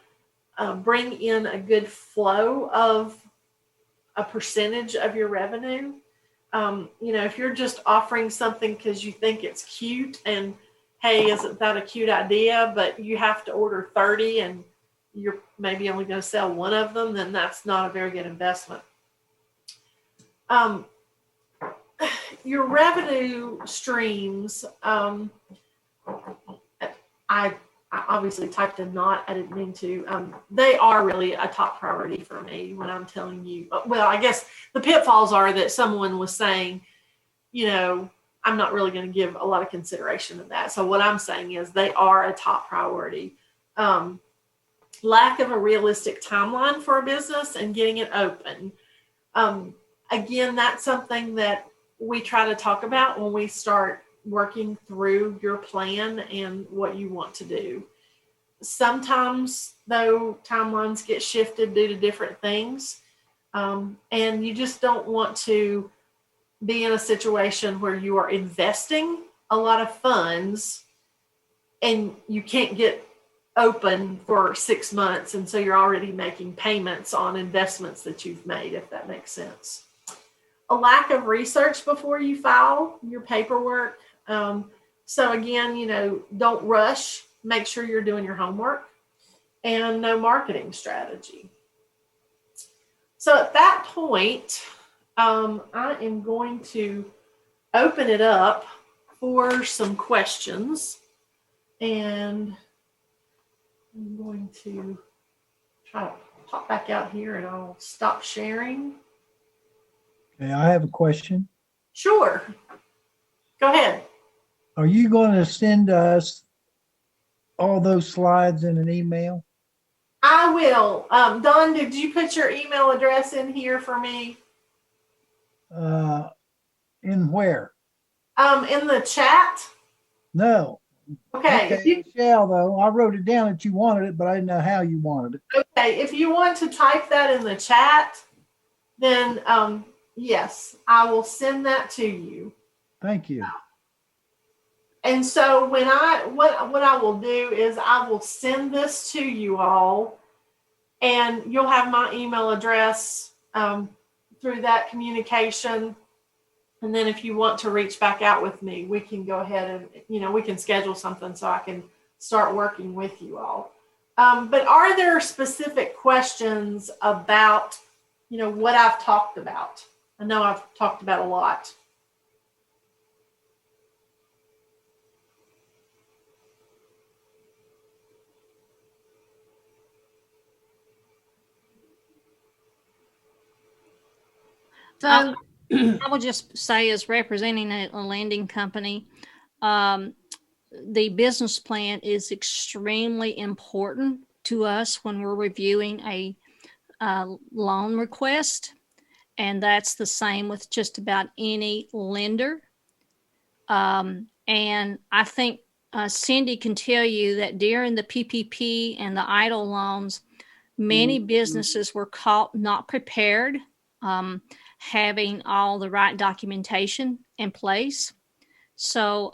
bring in a good flow of a percentage of your revenue. If you're just offering something because you think it's cute and, hey, isn't that a cute idea, but you have to order 30 and you're maybe only going to sell one of them, then that's not a very good investment. Your revenue streams, I obviously typed in not, I didn't mean to. They are really a top priority for me when I'm telling you. Well, I guess the pitfalls are that someone was saying, I'm not really going to give a lot of consideration to that. So what I'm saying is they are a top priority. Lack of a realistic timeline for a business and getting it open. Again, that's something that we try to talk about when we start working through your plan and what you want to do. Sometimes, though, timelines get shifted due to different things, and you just don't want to be in a situation where you are investing a lot of funds and you can't get open for 6 months, and so you're already making payments on investments that you've made, if that makes sense. A lack of research before you file your paperwork. So again, don't rush. Make sure you're doing your homework, and no marketing strategy. So at that point, I am going to open it up for some questions, and I'm going to try to pop back out here and I'll stop sharing. Okay, I have a question. Sure. Go ahead. Are you going to send us all those slides in an email? I will. Don, did you put your email address in here for me? In where? In the chat. No. Okay. Michelle, though, I wrote it down that you wanted it, but I didn't know how you wanted it. Okay. If you want to type that in the chat, then yes, I will send that to you. Thank you. And so when what I will do is I will send this to you all, and you'll have my email address through that communication. And then if you want to reach back out with me, we can go ahead and, we can schedule something so I can start working with you all. But are there specific questions about, what I've talked about? I know I've talked about a lot. So I will just say, as representing a lending company, the business plan is extremely important to us when we're reviewing a loan request. And that's the same with just about any lender. And I think Cindy can tell you that during the PPP and the EIDL loans, many businesses were caught not prepared. having all the right documentation in place. So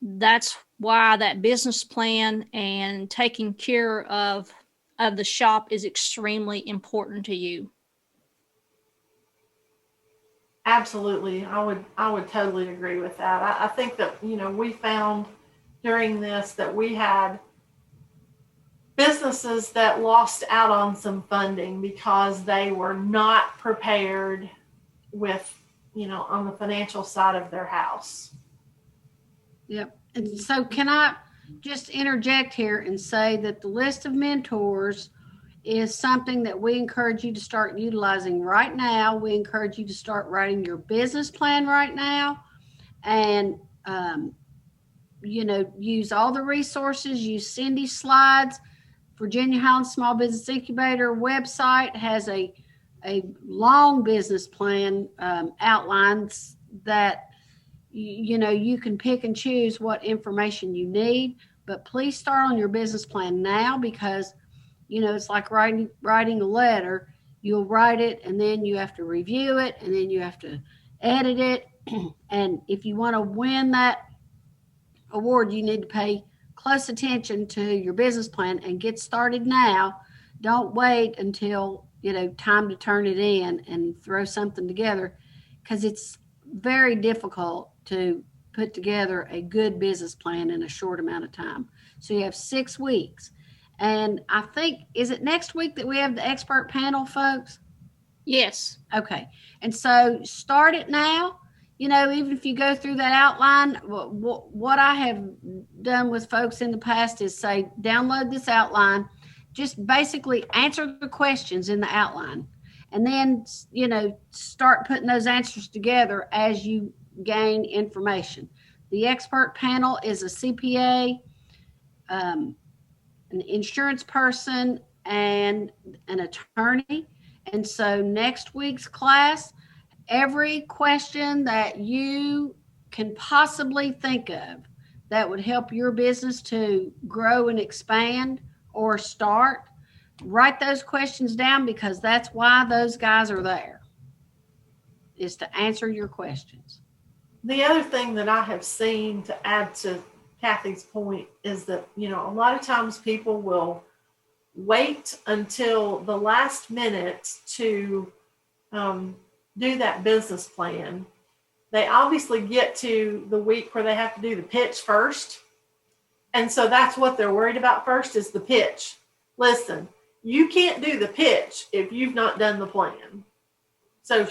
that's why that business plan and taking care of the shop is extremely important to you. Absolutely. I would totally agree with that. I think that, we found during this that we had businesses that lost out on some funding because they were not prepared with, on the financial side of their house. Yep. And so can I just interject here and say that the list of mentors is something that we encourage you to start utilizing right now. We encourage you to start writing your business plan right now and, use all the resources, use Cindy's slides. Virginia Highlands Small Business Incubator website has a long business plan outlines that you can pick and choose what information you need, but please start on your business plan now because it's like writing a letter. You'll write it and then you have to review it and then you have to edit it. And if you want to win that award, you need to pay close attention to your business plan and get started now. Don't wait until time to turn it in and throw something together, because it's very difficult to put together a good business plan in a short amount of time. So you have 6 weeks, and I think, is it next week that we have the expert panel, folks? Yes. Okay. And so start it now. Even if you go through that outline, what I have done with folks in the past is say, download this outline, just basically answer the questions in the outline, and then, start putting those answers together as you gain information. The expert panel is a CPA, an insurance person, and an attorney. And so next week's class, every question that you can possibly think of that would help your business to grow and expand or start, write those questions down, because that's why those guys are there, is to answer your questions. The other thing that I have seen, to add to Kathy's point, is that, a lot of times people will wait until the last minute to do that business plan. They obviously get to the week where they have to do the pitch first. And so that's what they're worried about first, is the pitch. Listen, you can't do the pitch if you've not done the plan. So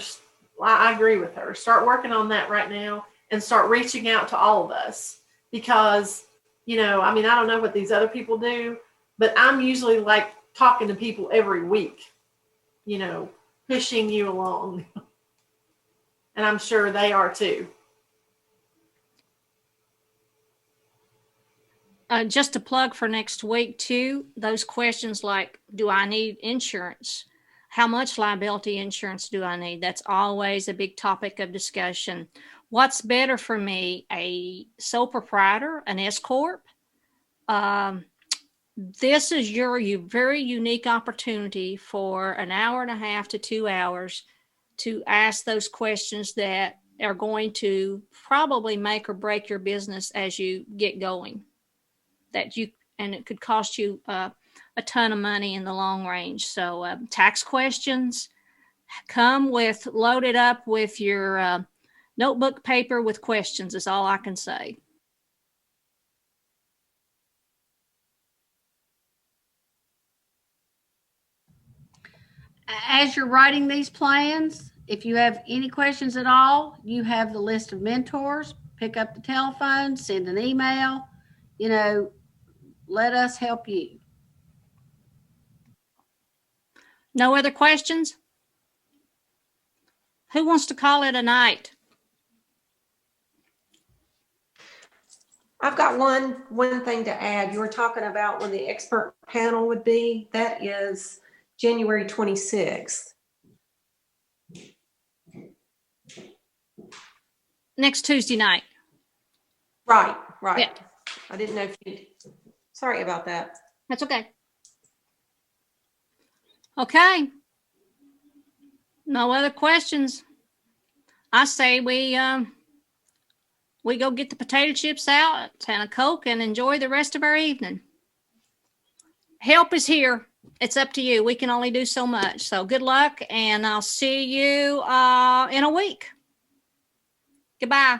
I agree with her. Start working on that right now and start reaching out to all of us, because, I don't know what these other people do, but I'm usually like talking to people every week, pushing you along. And I'm sure they are too. Just a plug for next week too, those questions like, do I need insurance? How much liability insurance do I need? That's always a big topic of discussion. What's better for me, a sole proprietor, an S Corp? This is your very unique opportunity for an hour and a half to 2 hours to ask those questions that are going to probably make or break your business as you get going. And it could cost you a ton of money in the long range. So tax questions, come loaded up with your notebook paper with questions is all I can say. As you're writing these plans, if you have any questions at all, you have the list of mentors. Pick up the telephone, send an email, let us help you. No other questions? Who wants to call it a night? I've got one thing to add. You were talking about when the expert panel would be. That is January 26th. Next Tuesday night. Right. Yeah. I didn't know if you, sorry about that. That's okay. Okay. No other questions. I say we go get the potato chips out and a Coke and enjoy the rest of our evening. Help is here. It's up to you. We can only do so much. So good luck, and I'll see you in a week. Goodbye.